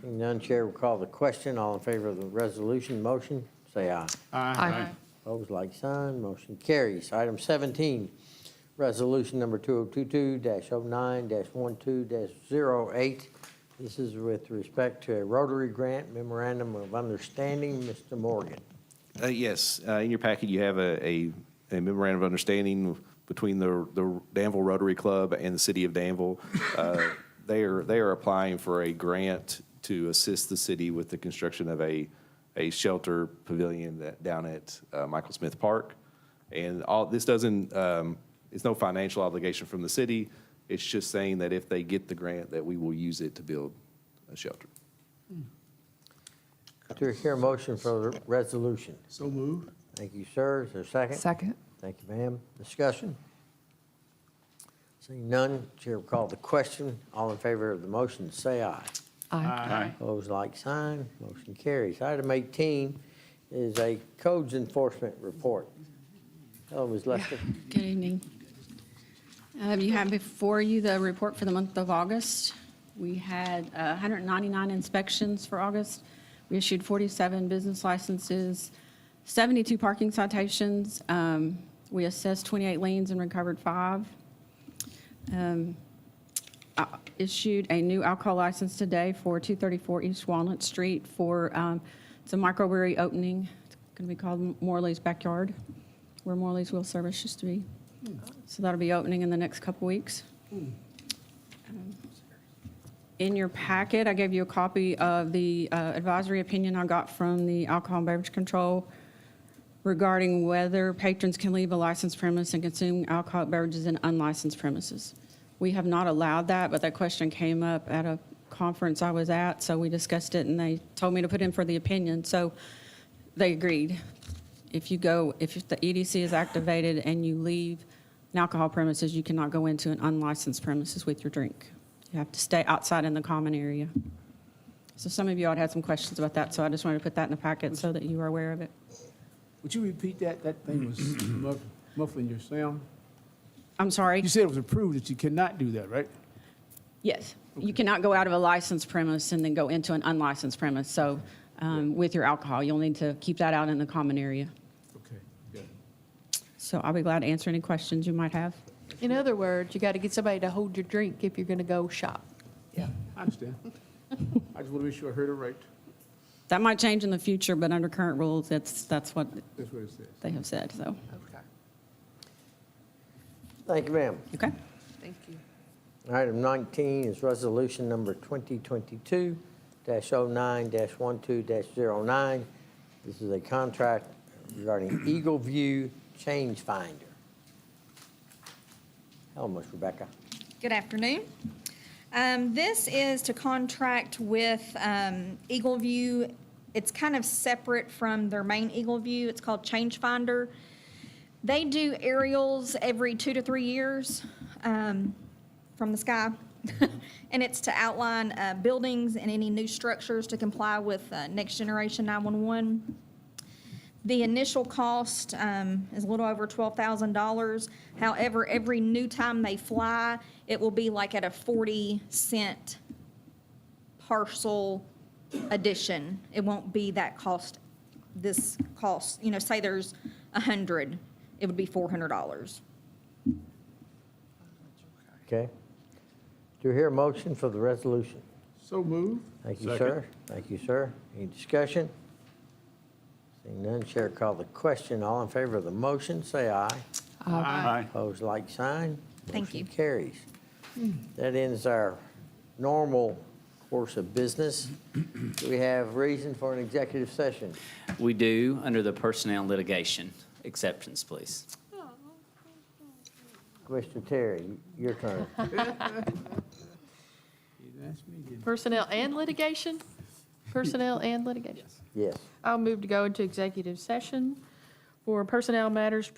Seeing none, Chair will call the question. All in favor of the resolution motion, say aye. Aye. Opposed, like sign. Motion carries. Item 17, resolution number 2022-09-12-08. This is with respect to a Rotary Grant Memorandum of Understanding. Mr. Morgan. Yes, in your packet, you have a memorandum of understanding between the Danville Rotary Club and the city of Danville. They are applying for a grant to assist the city with the construction of a a shelter pavilion down at Michael Smith Park. And this doesn't, it's no financial obligation from the city. It's just saying that if they get the grant, that we will use it to build a shelter. Do I hear a motion for the resolution? So moved. Thank you, sir. Is there a second? Second. Thank you, ma'am. Discussion? Seeing none, Chair will call the question. All in favor of the motion, say aye. Aye. Opposed, like sign. Motion carries. Item 18 is a codes enforcement report. Hello, Ms. Lester. Good evening. You have before you the report for the month of August. We had 199 inspections for August. We issued 47 business licenses, 72 parking citations. We assessed 28 liens and recovered 5. I issued a new alcohol license today for 234 East Walnut Street for, it's a microbrewery opening. It's going to be called Morley's Backyard, where Morley's Wheel Service used to be. So that'll be opening in the next couple weeks. In your packet, I gave you a copy of the advisory opinion I got from the Alcohol and Beverage Control regarding whether patrons can leave a licensed premise and consume alcoholic beverages in unlicensed premises. We have not allowed that, but that question came up at a conference I was at, so we discussed it, and they told me to put in for the opinion, so they agreed. If the EDC is activated and you leave an alcohol premises, you cannot go into an unlicensed premises with your drink. You have to stay outside in the common area. So some of you had some questions about that, so I just wanted to put that in the packet so that you are aware of it. Would you repeat that? That thing was muffling your sound. I'm sorry? You said it was approved that you cannot do that, right? Yes. You cannot go out of a licensed premise and then go into an unlicensed premise. So with your alcohol, you'll need to keep that out in the common area. Okay, good. So I'll be glad to answer any questions you might have. In other words, you got to get somebody to hold your drink if you're going to go shop. Yeah, I understand. I just want to make sure I heard it right. That might change in the future, but under current rules, that's what That's what it says. they have said, so. Okay. Thank you, ma'am. Okay. Thank you. Item 19 is resolution number 2022-09-12-09. This is a contract regarding Eagle View Change Finder. Hello, Ms. Rebecca. Good afternoon. This is to contract with Eagle View. It's kind of separate from their main Eagle View. It's called Change Finder. They do aerials every 2 to 3 years from the sky. And it's to outline buildings and any new structures to comply with Next Generation 911. The initial cost is a little over $12,000. However, every new time they fly, it will be like at a 40-cent parcel addition. It won't be that cost, this cost, say there's 100, it would be $400. Okay. Do you hear a motion for the resolution? So moved. Thank you, sir. Thank you, sir. Any discussion? Seeing none, Chair call the question. All in favor of the motion, say aye. Aye. Opposed, like sign. Thank you. Motion carries. That ends our normal course of business. Do we have reason for an executive session? We do, under the personnel and litigation exceptions, please. Commissioner Terry, your turn. You asked me again. Personnel and litigation? Personnel and litigation. Yes. I'll move to go into executive session for personnel matters.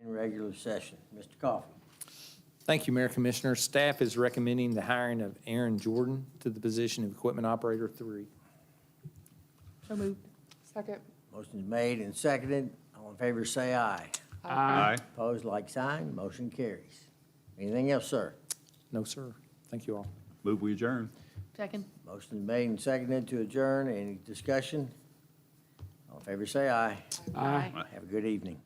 in regular session. Mr. Coffey. Thank you, Mayor Commissioner. Staff is recommending the hiring of Aaron Jordan to the position of Equipment Operator 3. So moved. Second. Motion's made and seconded. All in favor, say aye. Aye. Opposed, like sign. Motion carries. Anything else, sir? No, sir. Thank you all. Move we adjourn. Second. Motion's made and seconded to adjourn. Any discussion? All in favor, say aye. Aye. Have a good evening.